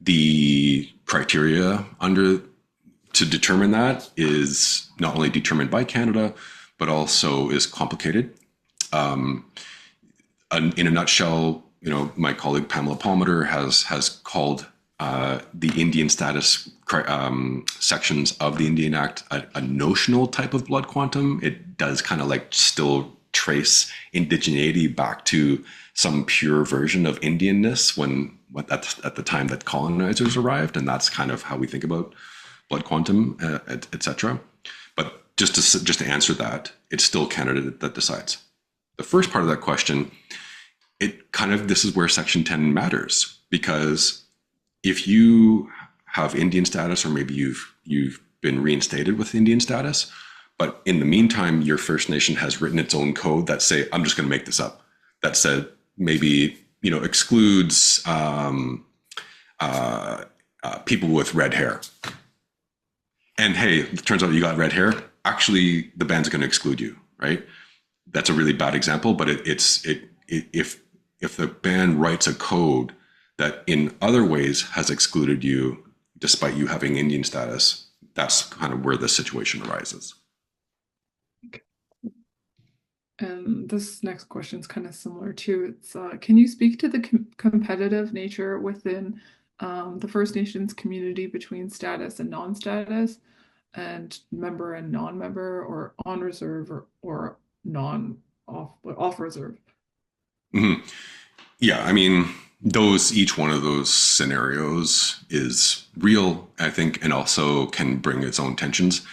Speaker 2: The criteria under to determine that is not only determined by Canada, but also is complicated. Um, in a nutshell, my colleague Pamela Palmater has called the Indian status sections of the Indian Act a notional type of blood quantum. It does kind of like still trace indigeneity back to some pure version of Indianness when at the time that colonizers arrived, and that's kind of how we think about blood quantum, etc. But just to answer that, it's still Canada that decides. The first part of that question, it kind of this is where Section 10 matters, because if you have Indian status, or maybe you've been reinstated with Indian status, but in the meantime your First Nation has written its own code that say, I'm just going to make this up, that said maybe excludes people with red hair. And hey, it turns out you got red hair. Actually, the band's going to exclude you, right? That's a really bad example, but if the band writes a code that in other ways has excluded you despite you having Indian status, that's kind of where this situation arises.
Speaker 1: And this next question is kind of similar too. It's can you speak to the competitive nature within the First Nations community between status and non-status, and member and non-member, or on reserve, or non off reserve?
Speaker 2: Mm-hmm. Yeah, I mean, each one of those scenarios is real, I think, and also can bring its own tensions.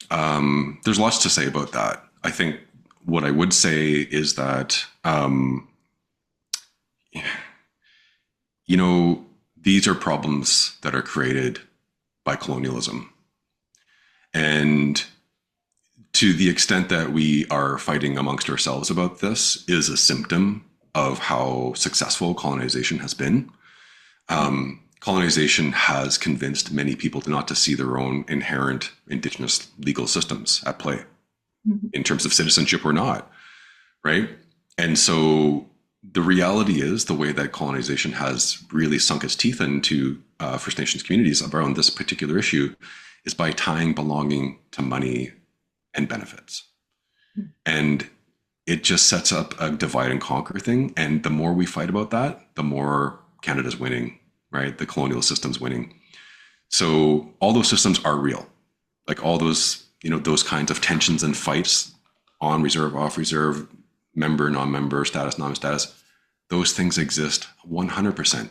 Speaker 2: There's lots to say about that. I think what I would say is that, these are problems that are created by colonialism. And to the extent that we are fighting amongst ourselves about this is a symptom of how successful colonization has been. Colonization has convinced many people not to see their own inherent indigenous legal systems at play in terms of citizenship or not, right? And so the reality is the way that colonization has really sunk its teeth into First Nations communities around this particular issue is by tying belonging to money and benefits. And it just sets up a divide and conquer thing. And the more we fight about that, the more Canada's winning, right? The colonial system's winning. So all those systems are real. Like all those, those kinds of tensions and fights on reserve, off reserve, member, non-member, status, non-status, those things exist 100%.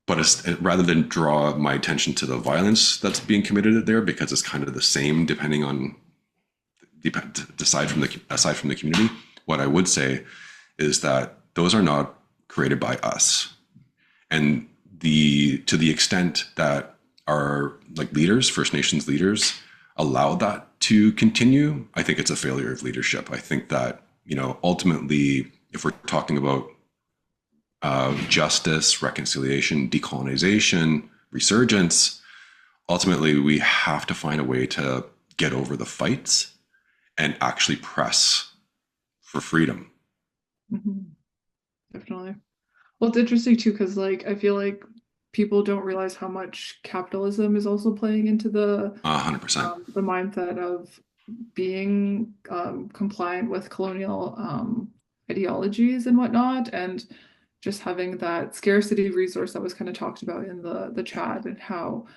Speaker 2: But rather than draw my attention to the violence that's being committed there, because it's kind of the same depending on aside from the community, what I would say is that those are not created by us. And to the extent that our leaders, First Nations leaders, allow that to continue, I think it's a failure of leadership. I think that ultimately, if we're talking about justice, reconciliation, decolonization, resurgence, ultimately we have to find a way to get over the fights and actually press for freedom.
Speaker 1: Mm-hmm. Definitely. Well, it's interesting too, because I feel like people don't realize how much capitalism is also playing into
Speaker 2: 100%.
Speaker 1: The mindset of being compliant with colonial ideologies and whatnot, and just having that scarcity resource that was kind of talked about in the chat, and how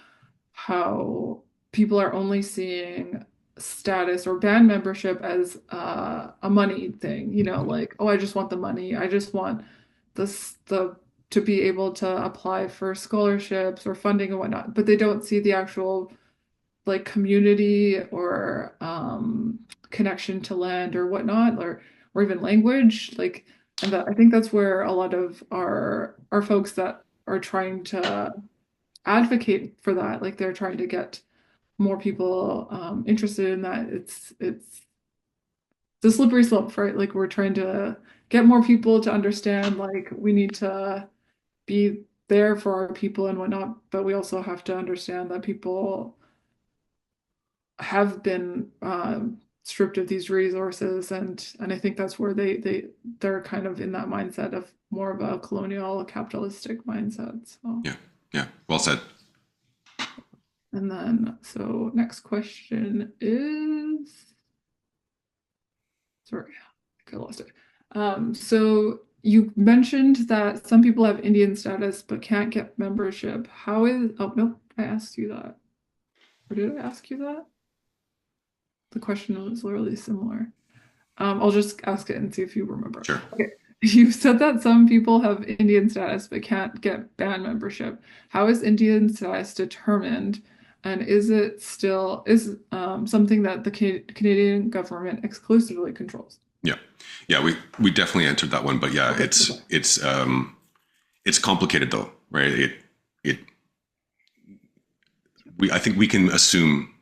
Speaker 1: people are only seeing status or band membership as a money thing, like, oh, I just want the money, I just want the to be able to apply for scholarships or funding and whatnot, but they don't see the actual community or connection to land or whatnot, or even language, and I think that's where a lot of our folks that are trying to advocate for that, they're trying to get more people interested in that. It's the slippery slope, right? We're trying to get more people to understand, we need to be there for our people and whatnot, but we also have to understand that people have been stripped of these resources, and I think that's where they're kind of in that mindset of more of a colonial capitalistic mindset. So
Speaker 2: Yeah, yeah, well said.
Speaker 1: And then, so next question is, sorry, I think I lost it. So you mentioned that some people have Indian status but can't get membership. How is, oh, no, I asked you that. Or did I ask you that? The question was literally similar. I'll just ask it and see if you remember.
Speaker 2: Sure.
Speaker 1: Okay. You said that some people have Indian status but can't get band membership. How is Indian status determined? And is it still is something that the Canadian government exclusively controls?
Speaker 2: Yeah. Yeah, we definitely answered that one, but yeah,
Speaker 1: Okay,
Speaker 2: it's
Speaker 1: perfect.
Speaker 2: it's complicated though, right? It we I think we can assume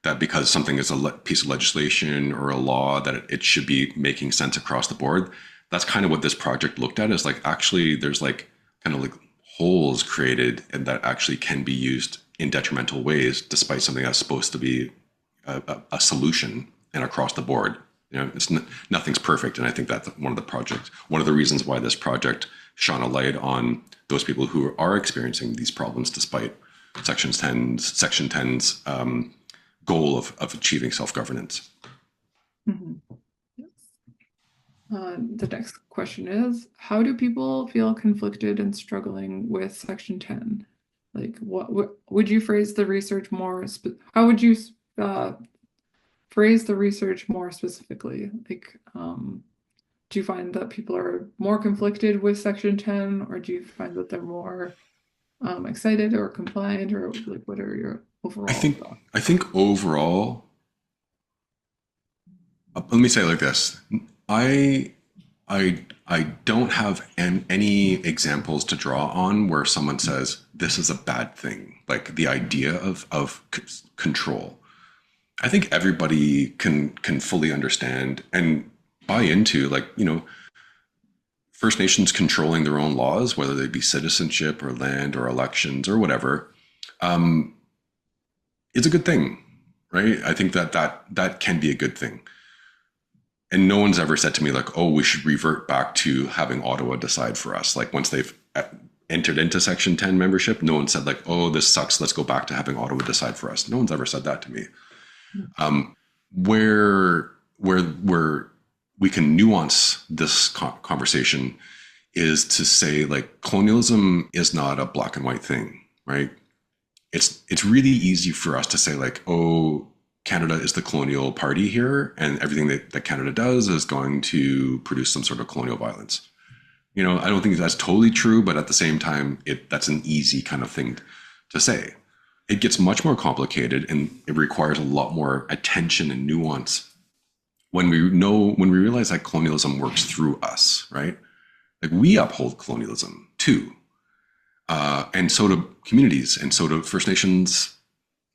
Speaker 2: that because something is a piece of legislation or a law that it should be making sense across the board. That's kind of what this project looked at, is like actually there's like kind of like holes created and that actually can be used in detrimental ways despite something that's supposed to be a solution and across the board. You know, nothing's perfect, and I think that's one of the reasons why this project shone a light on those people who are experiencing these problems despite Section 10's goal of achieving self-governance.
Speaker 1: Mhm. Yes. The next question is, how do people feel conflicted and struggling with Section 10? Like, what would you phrase the research more? How would you uh, phrase the research more specifically? Like, do you find that people are more conflicted with Section 10, or do you find that they're more excited or compliant, or like, what are your
Speaker 2: I
Speaker 1: overall
Speaker 2: think
Speaker 1: thoughts?
Speaker 2: I think overall, let me say it like this: I I don't have any examples to draw on where someone says this is a bad thing, like the idea of control. I think everybody can fully understand and buy into, like, you know, First Nations controlling their own laws, whether they be citizenship or land or elections or whatever, um, is a good thing, right? I think that can be a good thing. And no one's ever said to me like, "Oh, we should revert back to having Ottawa decide for us." Like once they've entered into Section 10 membership, no one said like, "Oh, this sucks. Let's go back to having Ottawa decide for us." No one's ever said that to me. Where we can nuance this conversation is to say like colonialism is not a black and white thing, right? It's really easy for us to say like, oh, Canada is the colonial party here, and everything that Canada does is going to produce some sort of colonial violence. You know, I don't think that's totally true, but at the same time, that's an easy kind of thing to say. It gets much more complicated, and it requires a lot more attention and nuance when we realize that colonialism works through us, right? Like we uphold colonialism too, and so do communities, and so do First Nations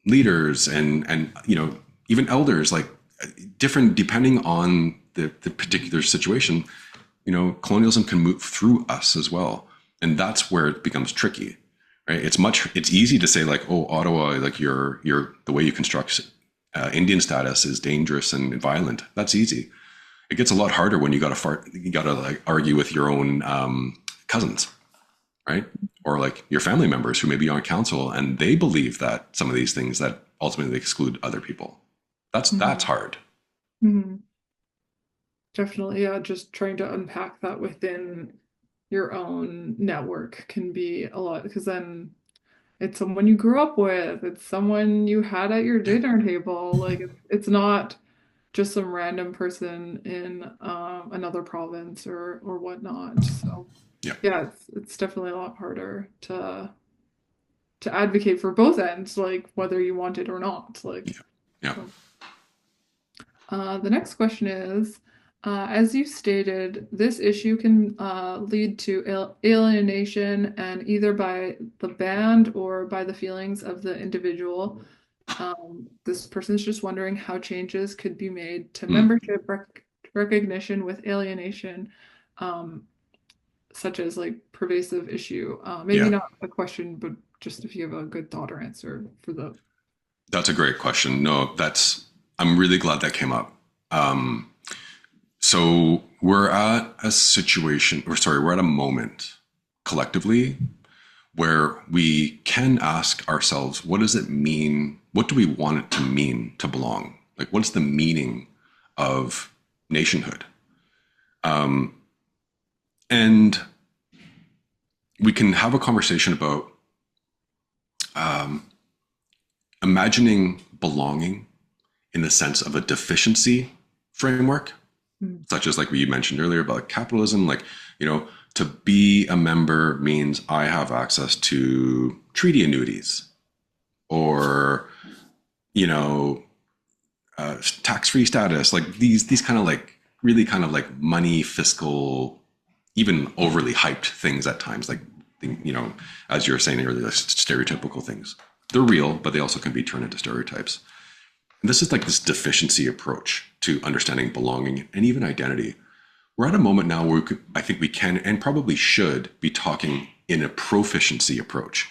Speaker 2: leaders, and you know, even elders, like different depending on the particular situation. You know, colonialism can move through us as well, and that's where it becomes tricky, right? It's easy to say like, oh, Ottawa, like you're the way you construct Indian status is dangerous and violent. That's easy. It gets a lot harder when you gotta like argue with your own cousins, right? Or like your family members who may be on council and they believe that some of these things that ultimately exclude other people. That's
Speaker 1: Mhm.
Speaker 2: hard.
Speaker 1: Mhm. Definitely, yeah, just trying to unpack that within your own network can be a lot because then it's someone you grew up with, it's someone you had at your
Speaker 2: Yeah,
Speaker 1: dinner table. Like it's not just some random person in another province or whatnot. So
Speaker 2: yeah,
Speaker 1: yeah, it's definitely a lot harder to advocate for both ends, like whether you want it or not. Like
Speaker 2: yeah, yeah.
Speaker 1: so. The next question is, as you stated, this issue can lead to alienation and either by the band or by the feelings of the individual. This person is just wondering how changes could be made to
Speaker 2: Mm,
Speaker 1: membership recognition with alienation, um, such as like pervasive issue. Maybe
Speaker 2: yeah.
Speaker 1: not a question, but just if you have a good thought or answer for the.
Speaker 2: That's a great question. No, I'm really glad that came up. Um, so we're at a situation, or sorry, we're at a moment collectively where we can ask ourselves, what does it mean? What do we want it to mean to belong? Like, what's the meaning of nationhood? And we can have a conversation about imagining belonging in the sense of a deficiency framework,
Speaker 1: Mm.
Speaker 2: such as like what you mentioned earlier about capitalism. Like, to be a member means I have access to treaty annuities or, you know, tax-free status, like these kind of like really kind of like money fiscal, even overly hyped things at times, like, as you were saying earlier, like stereotypical things. They're real, but they also can be turned into stereotypes. And this is like this deficiency approach to understanding belonging and even identity. We're at a moment now where I think we can and probably should be talking in a proficiency approach.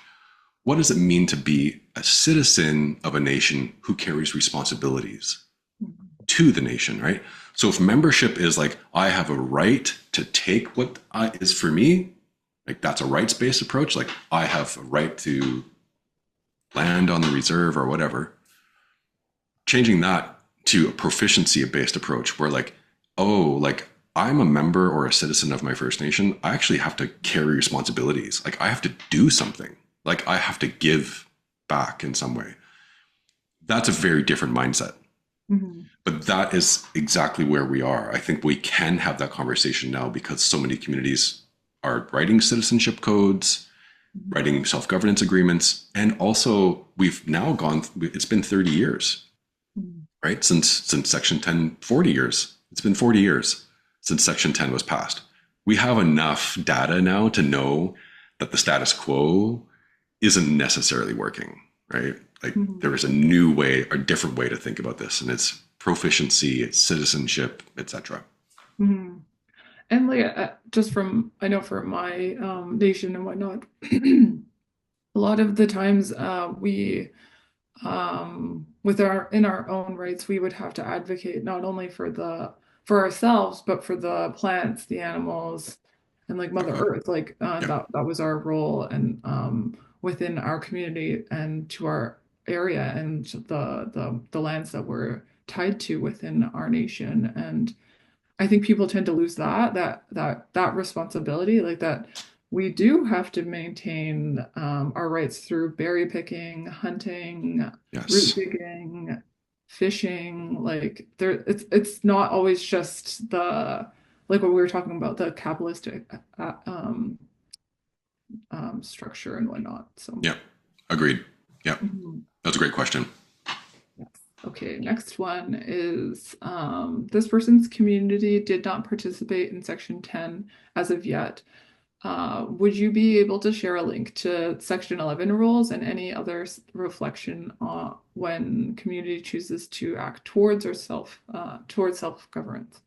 Speaker 2: What does it mean to be a citizen of a nation who carries responsibilities to the nation, right? So if membership is like, I have a right to take what is for me, like that's a rights-based approach. Like I have a right to land on the reserve or whatever. Changing that to a proficiency-based approach where like, oh, like I'm a member or a citizen of my First Nation, I actually have to carry responsibilities. Like I have to do something. Like I have to give back in some way. That's a very different mindset.
Speaker 1: Mhm.
Speaker 2: But that is exactly where we are. I think we can have that conversation now because so many communities are writing citizenship codes, writing self-governance agreements, and also we've now it's been 30 years,
Speaker 1: Mhm.
Speaker 2: right? Since Section 10, 40 years. It's been 40 years since Section 10 was passed. We have enough data now to know that the status quo isn't necessarily working, right? Like
Speaker 1: Mhm.
Speaker 2: there is a new way, a different way to think about this, and it's proficiency, it's citizenship, etc.
Speaker 1: Mhm. And like just from I know for my nation and whatnot, a lot of the times we with our in our own rights we would have to advocate not only for ourselves but for the plants, the animals, and like Mother
Speaker 2: Okay.
Speaker 1: Earth. Like
Speaker 2: Yeah.
Speaker 1: that was our role and within our community and to our area and the lands that we're tied to within our nation. And I think people tend to lose that responsibility, like that we do have to maintain our rights through berry picking, hunting, root
Speaker 2: Yes.
Speaker 1: digging, fishing. Like there, it's not always just the like what we were talking about, the capitalistic structure and whatnot. So.
Speaker 2: Yeah. Agreed. Yeah.
Speaker 1: Mhm.
Speaker 2: That's a great question.
Speaker 1: Yes. Okay, next one is this person's community did not participate in Section 10 as of yet. Would you be able to share a link to Section 11 rules and any other reflection on when community chooses to act towards self-governance?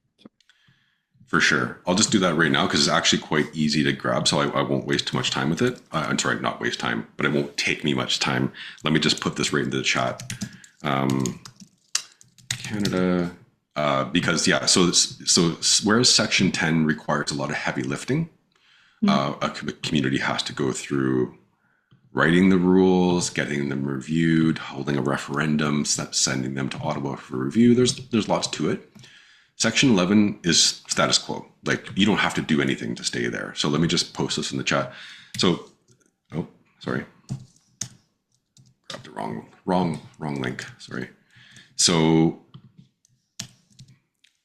Speaker 2: For sure. I'll just do that right now because it's actually quite easy to grab, so I won't waste too much time with it. I'm sorry, not waste time, but it won't take me much time. Let me just put this right into the chat. Canada, because yeah, so whereas Section 10 requires a lot of heavy lifting, a community has to go through writing the rules, getting them reviewed, holding a referendum, sending them to Ottawa for review. There's lots to it. Section 11 is status quo. Like you don't have to do anything to stay there. So let me just post this in the chat. So, oh, sorry, grabbed the wrong link. Sorry. So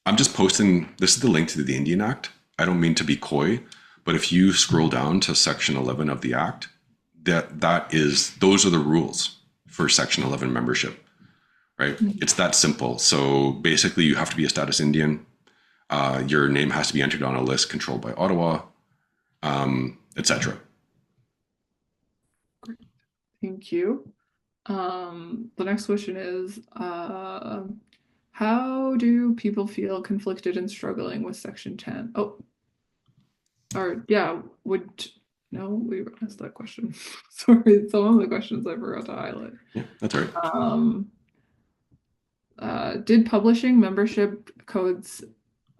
Speaker 2: I'm just posting. This is the link to the Indian Act. I don't mean to be coy, but if you scroll down to Section 11 of the Act, those are the rules for Section 11 membership. Right? It's that simple. So basically, you have to be a status Indian. Your name has to be entered on a list controlled by Ottawa, etc.
Speaker 1: Great. Thank you. The next question is, how do people feel conflicted and struggling with Section 10? Oh, or yeah, no, we asked that question. Sorry, some of the questions I forgot to highlight.
Speaker 2: Yeah, that's right.
Speaker 1: Um, did publishing membership codes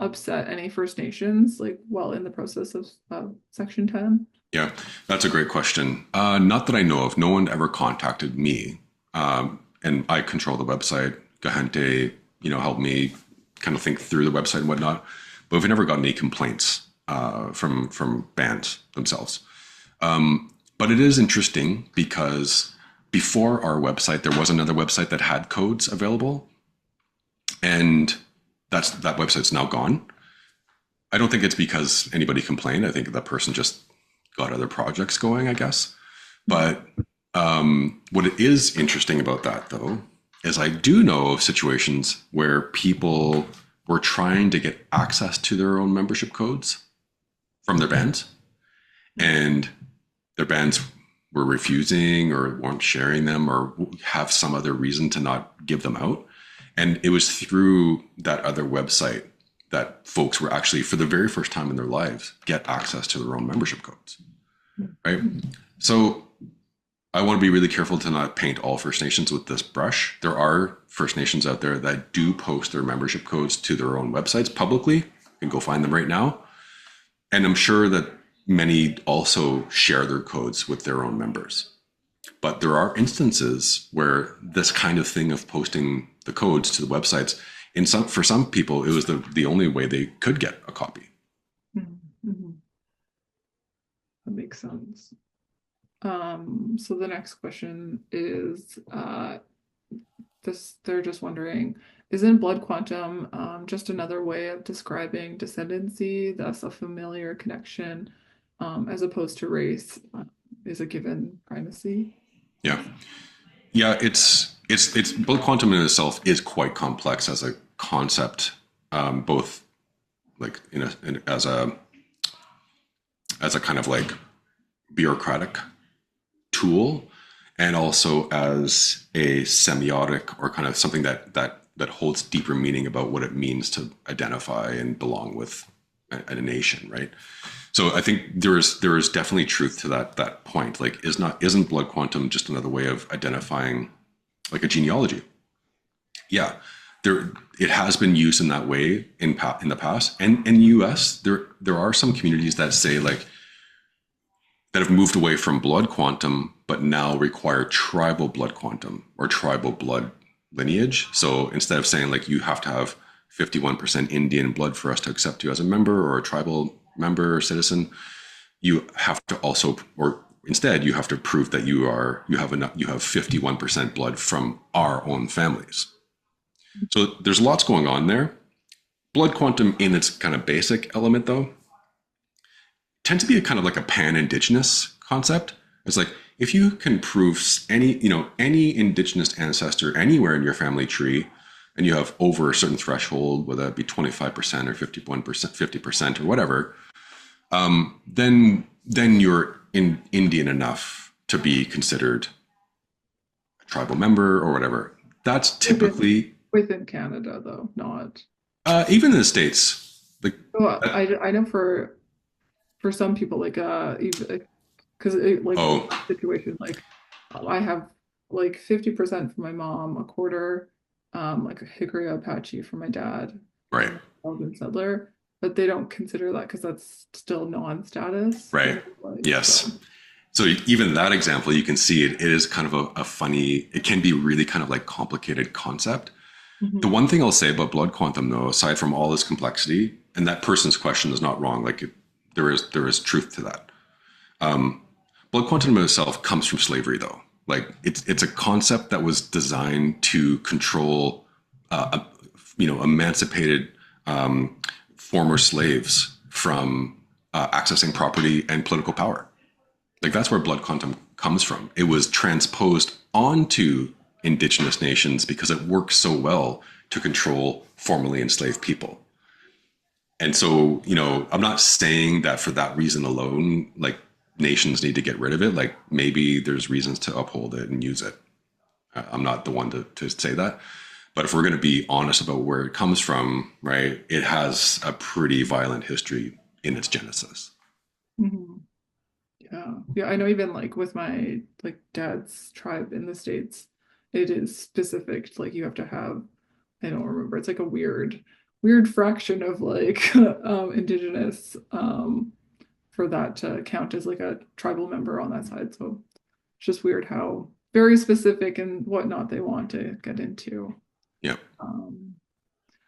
Speaker 1: upset any First Nations, like while in the process of Section 10?
Speaker 2: Yeah, that's a great question. Not that I know of. No one ever contacted me, and I control the website. Gahente, helped me kind of think through the website and whatnot. But we've never gotten any complaints from bands themselves. But it is interesting because before our website, there was another website that had codes available, and that website's now gone. I don't think it's because anybody complained. I think that person just got other projects going, I guess. But what it is interesting about that, though, is I do know of situations where people were trying to get access to their own membership codes from their bands, and their bands were refusing or weren't sharing them or have some other reason to not give them out. And it was through that other website that folks were actually, for the very first time in their lives, get access to their own membership codes, right? So I want to be really careful to not paint all First Nations with this brush. There are First Nations out there that do post their membership codes to their own websites publicly. You can go find them right now. And I'm sure that many also share their codes with their own members. But there are instances where this kind of thing of posting the codes to the websites, for some people, it was the only way they could get a copy.
Speaker 1: Mhm. That makes sense. So the next question is they're just wondering, isn't blood quantum just another way of describing descendancy, thus a familiar connection, as opposed to race, is a given primacy?
Speaker 2: Yeah, yeah. It's blood quantum in itself is quite complex as a concept, both like as a kind of like bureaucratic tool, and also as a semiotic or kind of something that holds deeper meaning about what it means to identify and belong with a nation, right? So I think there is definitely truth to that point. Like, isn't blood quantum just another way of identifying like a genealogy? Yeah, there it has been used in that way in the past, and in the U.S. there are some communities that say like that have moved away from blood quantum, but now require tribal blood quantum or tribal blood lineage. So instead of saying like you have to have 51% Indian blood for us to accept you as a member or a tribal member or citizen, you have to also, or instead, you have to prove that you have 51% blood from our own families. So there's lots going on there. Blood quantum, in its kind of basic element, though, tends to be a kind of like a pan-indigenous concept. It's like if you can prove any indigenous ancestor anywhere in your family tree, and you have over a certain threshold, whether it be 25% or 51%, 50% or whatever, then you're Indian enough to be considered a tribal member or whatever. That's
Speaker 1: Within
Speaker 2: typically
Speaker 1: within Canada, though, not.
Speaker 2: even in the states. Like,
Speaker 1: So I know for some people, like even because like
Speaker 2: oh,
Speaker 1: situation, like I have like 50% for my mom, a quarter like a Hickory Apache for my dad,
Speaker 2: right,
Speaker 1: and Elgin Settler, but they don't consider that because that's still non-status.
Speaker 2: right,
Speaker 1: And like so.
Speaker 2: yes. So even that example, you can see it is kind of a funny. It can be really kind of like complicated concept. The
Speaker 1: Mhm.
Speaker 2: one thing I'll say about blood quantum, though, aside from all this complexity, and that person's question is not wrong. Like there is truth to that. Blood quantum itself comes from slavery, though. Like it's a concept that was designed to control, emancipated former slaves from accessing property and political power. Like that's where blood quantum comes from. It was transposed onto indigenous nations because it works so well to control formerly enslaved people. And so, I'm not saying that for that reason alone, like nations need to get rid of it. Like maybe there's reasons to uphold it and use it. I'm not the one to say that. But if we're going to be honest about where it comes from, right, it has a pretty violent history in its genesis.
Speaker 1: Mhm. Yeah. Yeah, I know even like with my like dad's tribe in the States, it is specific. Like you have to have, I don't remember, it's like a weird fraction of like indigenous for that to count as like a tribal member on that side. So it's just weird how very specific and whatnot they want to get into.
Speaker 2: Yeah.
Speaker 1: Um,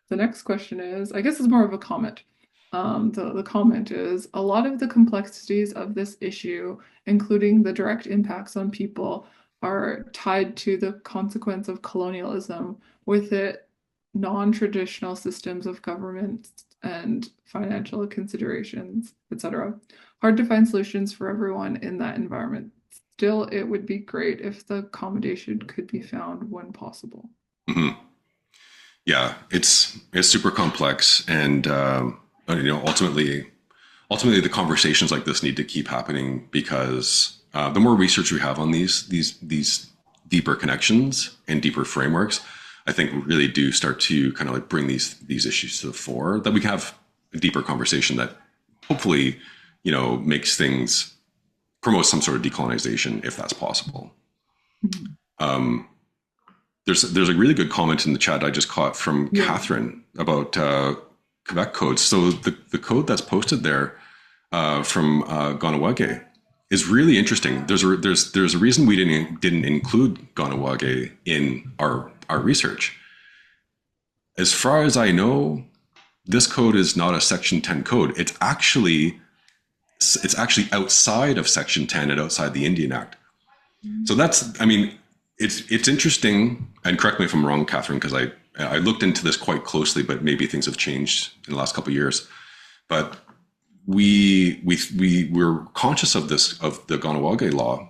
Speaker 1: the next question is, I guess it's more of a comment. The comment is, a lot of the complexities of this issue, including the direct impacts on people, are tied to the consequence of colonialism, with it non-traditional systems of government and financial considerations, etc. Hard to find solutions for everyone in that environment. Still, it would be great if the accommodation could be found when possible.
Speaker 2: Mhm. Yeah, it's super complex, and ultimately the conversations like this need to keep happening because the more research we have on these deeper connections and deeper frameworks, I think really do start to kind of like bring these issues to the fore, that we can have a deeper conversation that hopefully makes things, promotes some sort of decolonization if that's possible.
Speaker 1: Mhm.
Speaker 2: Um, there's a really good comment in the chat I just caught from
Speaker 1: Yeah.
Speaker 2: Catherine about Quebec codes. So the code that's posted there from Ganawage is really interesting. There's a reason we didn't include Ganawage in our research. As far as I know, this code is not a Section 10 code. It's actually outside of Section 10 and outside the Indian Act. So that's, I mean, it's interesting. And correct me if I'm wrong, Catherine, because I looked into this quite closely, but maybe things have changed in the last couple of years. But we were conscious of this, of the Ganawage law.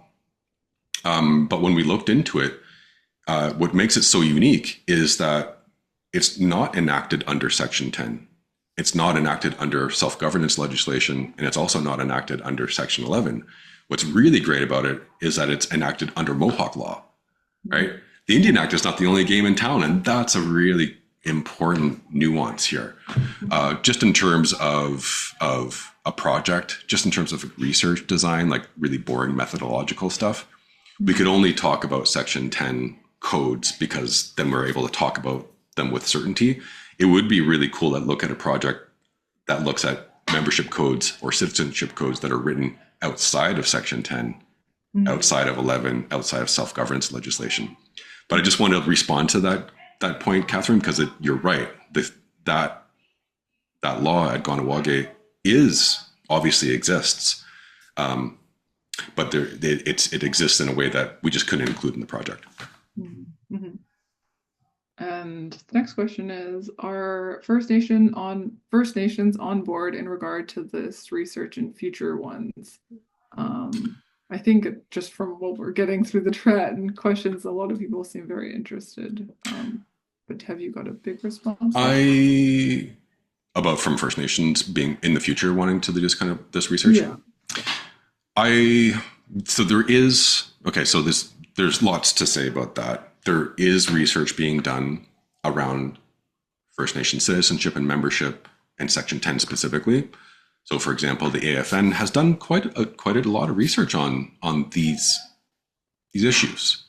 Speaker 2: But when we looked into it, what makes it so unique is that it's not enacted under Section 10. It's not enacted under self-governance legislation, and it's also not enacted under Section 11. What's really great about it is that it's enacted under Mohawk law, right? The Indian Act is not the only game in town, and that's a really important nuance here. Just in terms of a project, just in terms of research design, like really boring methodological stuff, we could only talk about Section 10 codes because then we're able to talk about them with certainty. It would be really cool to look at a project that looks at membership codes or citizenship codes that are written outside of Section 10, outside of 11, outside of self-governance legislation. But I just want to respond to that point, Catherine, because you're right. That law at Ganawage obviously exists, but it exists in a way that we just couldn't include in the project.
Speaker 1: Mm-hmm. And the next question is, are First Nations on board in regard to this research and future ones? I think just from what we're getting through the chat and questions, a lot of people seem very interested. But have you got a big response?
Speaker 2: About from First Nations being in the future wanting to do this kind of this research?
Speaker 1: Yeah.
Speaker 2: So there's lots to say about that. There is research being done around First Nation citizenship and membership and Section 10 specifically. So, for example, the AFN has done quite a lot of research on these issues.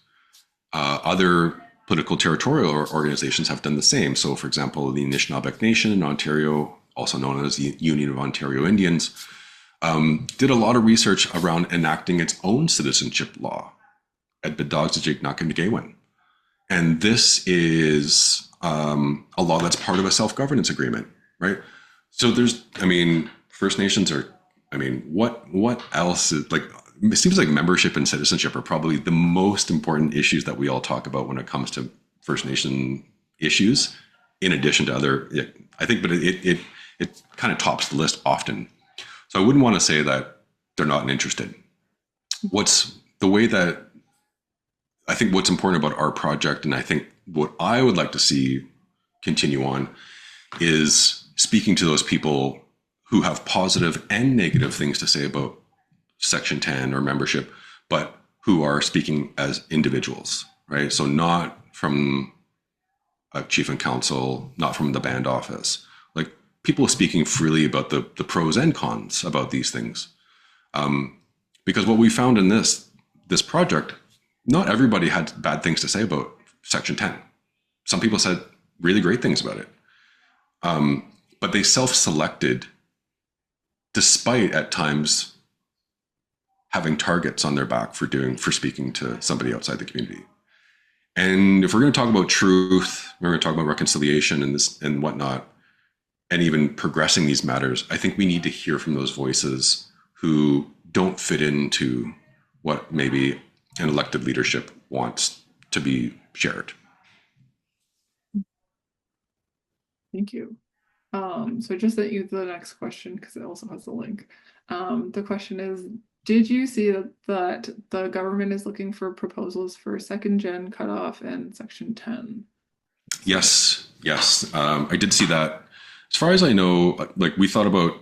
Speaker 2: Other political territorial organizations have done the same. So, for example, the Anishinaabe Nation in Ontario, also known as the Union of Ontario Indians, did a lot of research around enacting its own citizenship law at Bedogzajig Nakamigewin. And this is a law that's part of a self-governance agreement, right? So First Nations are, what else is, like, it seems like membership and citizenship are probably the most important issues that we all talk about when it comes to First Nation issues, in addition to other, I think, but it kind of tops the list often. So I wouldn't want to say that they're not interested. I think what's important about our project, and I think what I would like to see continue on, is speaking to those people who have positive and negative things to say about Section 10 or membership, but who are speaking as individuals, right? So not from a chief and council, not from the band office, like people speaking freely about the pros and cons about these things. Because what we found in this project, not everybody had bad things to say about Section 10. Some people said really great things about it. But they self-selected despite at times having targets on their back for speaking to somebody outside the community. And if we're going to talk about truth, we're going to talk about reconciliation and this and whatnot, and even progressing these matters, I think we need to hear from those voices who don't fit into what maybe an elected leadership wants to be shared.
Speaker 1: Thank you. So I just sent you the next question because it also has a link. The question is, did you see that the government is looking for proposals for second gen cutoff and section 10? So,
Speaker 2: Yes, yes, I did see that. As far as I know, like we thought about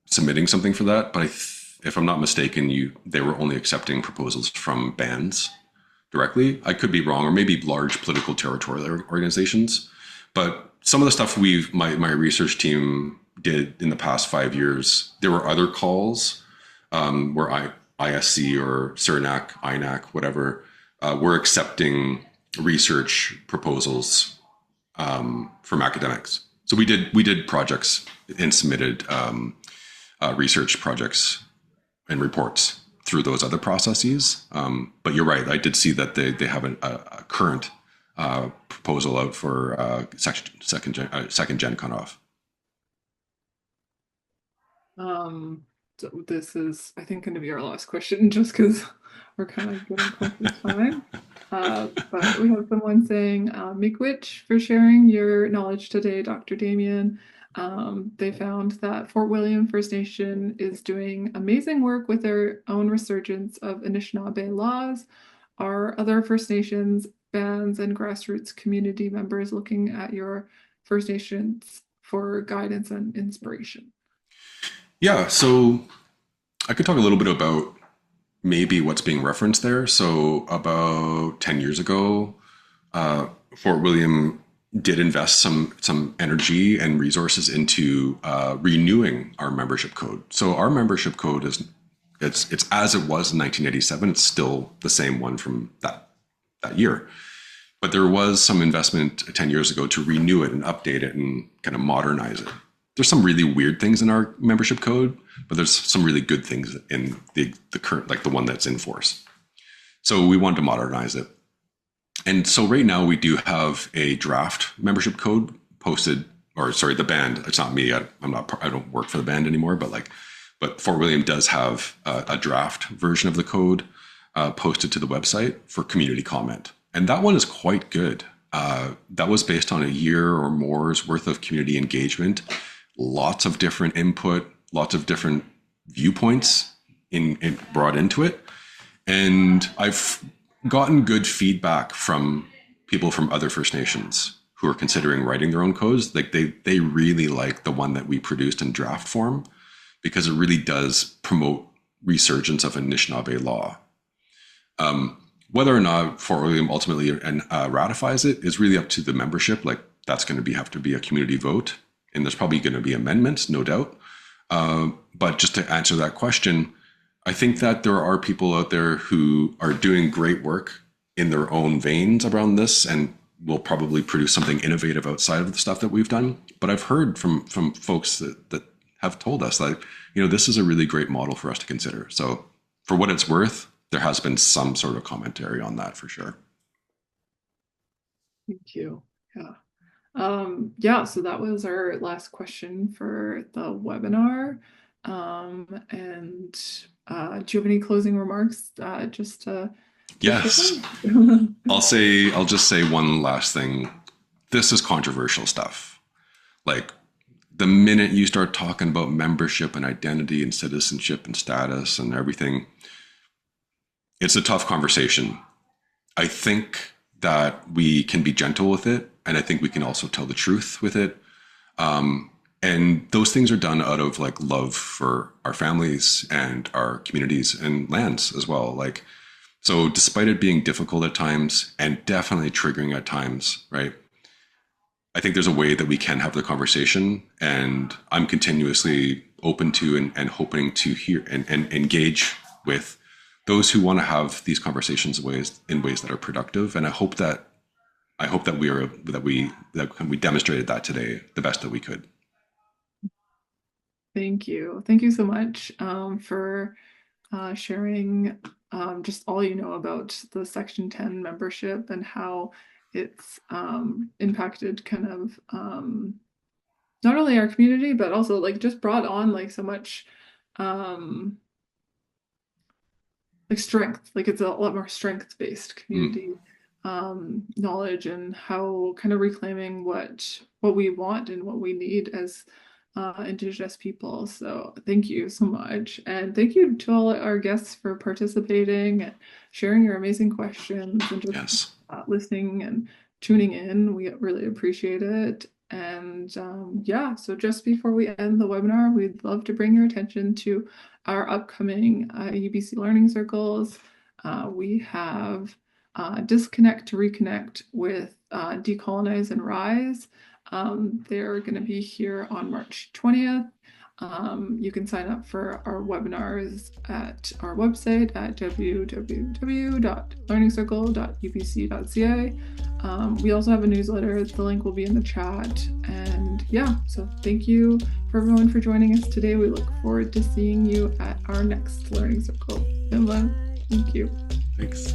Speaker 2: submitting something for that, but if I'm not mistaken, they were only accepting proposals from bands directly. I could be wrong, or maybe large political territorial organizations. But some of the stuff my research team did in the past 5 years, there were other calls where ISC or CERNAC, INAC, whatever, were accepting research proposals from academics. So we did projects and submitted research projects and reports through those other processes. But you're right. I did see that they have a current proposal out for second gen cutoff.
Speaker 1: so this is, I think, going to be our last question just because we're kind of getting close to time. But we have someone saying, Miigwech for sharing your knowledge today, Dr. Damien. They found that Fort William First Nation is doing amazing work with their own resurgence of Anishinaabe laws. Are other First Nations bands and grassroots community members looking at your First Nations for guidance and inspiration?
Speaker 2: Yeah, so I could talk a little bit about maybe what's being referenced there. So about 10 years ago, Fort William did invest some energy and resources into renewing our membership code. So our membership code it's as it was in 1987. It's still the same one from that year. But there was some investment 10 years ago to renew it and update it and kind of modernize it. There's some really weird things in our membership code, but there's some really good things in the current, like the one that's in force. So we wanted to modernize it. And so right now we do have a draft membership code posted, or sorry, the band. It's not me. I don't work for the band anymore, but Fort William does have a draft version of the code posted to the website for community comment. And that one is quite good. That was based on a year or more's worth of community engagement, lots of different input, lots of different viewpoints brought into it. And I've gotten good feedback from people from other First Nations who are considering writing their own codes. Like they really like the one that we produced in draft form because it really does promote resurgence of Anishinaabe law. Whether or not Fort William ultimately ratifies it is really up to the membership. Like that's going to have to be a community vote, and there's probably going to be amendments, no doubt. But just to answer that question, I think that there are people out there who are doing great work in their own veins around this and will probably produce something innovative outside of the stuff that we've done. But I've heard from folks that have told us that, this is a really great model for us to consider. So for what it's worth, there has been some sort of commentary on that for sure.
Speaker 1: Thank you. Yeah. Yeah, so that was our last question for the webinar. And do you have any closing remarks? Just to
Speaker 2: Yes. I'll just say one last thing. This is controversial stuff. Like the minute you start talking about membership and identity and citizenship and status and everything, it's a tough conversation. I think that we can be gentle with it, and I think we can also tell the truth with it. And those things are done out of like love for our families and our communities and lands as well. Like, so despite it being difficult at times and definitely triggering at times, right? I think there's a way that we can have the conversation, and I'm continuously open to and hoping to hear and engage with those who want to have these conversations in ways that are productive. And I hope that we demonstrated that today the best that we could.
Speaker 1: Thank you. Thank you so much for sharing just all you know about the Section 10 membership and how it's impacted kind of not only our community, but also like just brought on like so much um, like strength. Like it's a lot more strength-based
Speaker 2: Mm,
Speaker 1: community knowledge and how kind of reclaiming what we want and what we need as Indigenous people. So thank you so much. And thank you to all our guests for participating and sharing your amazing questions and just
Speaker 2: yes.
Speaker 1: listening and tuning in. We really appreciate it. And yeah, so just before we end the webinar, we'd love to bring your attention to our upcoming UBC Learning Circles. We have Disconnect to Reconnect with Decolonize and Rise. They're going to be here on March 20th. You can sign up for our webinars at our website at www.learningscircle.ubc.ca. We also have a newsletter. The link will be in the chat. And yeah, so thank you for everyone for joining us today. We look forward to seeing you at our next Learning Circle. Finland, thank you.
Speaker 2: Thanks.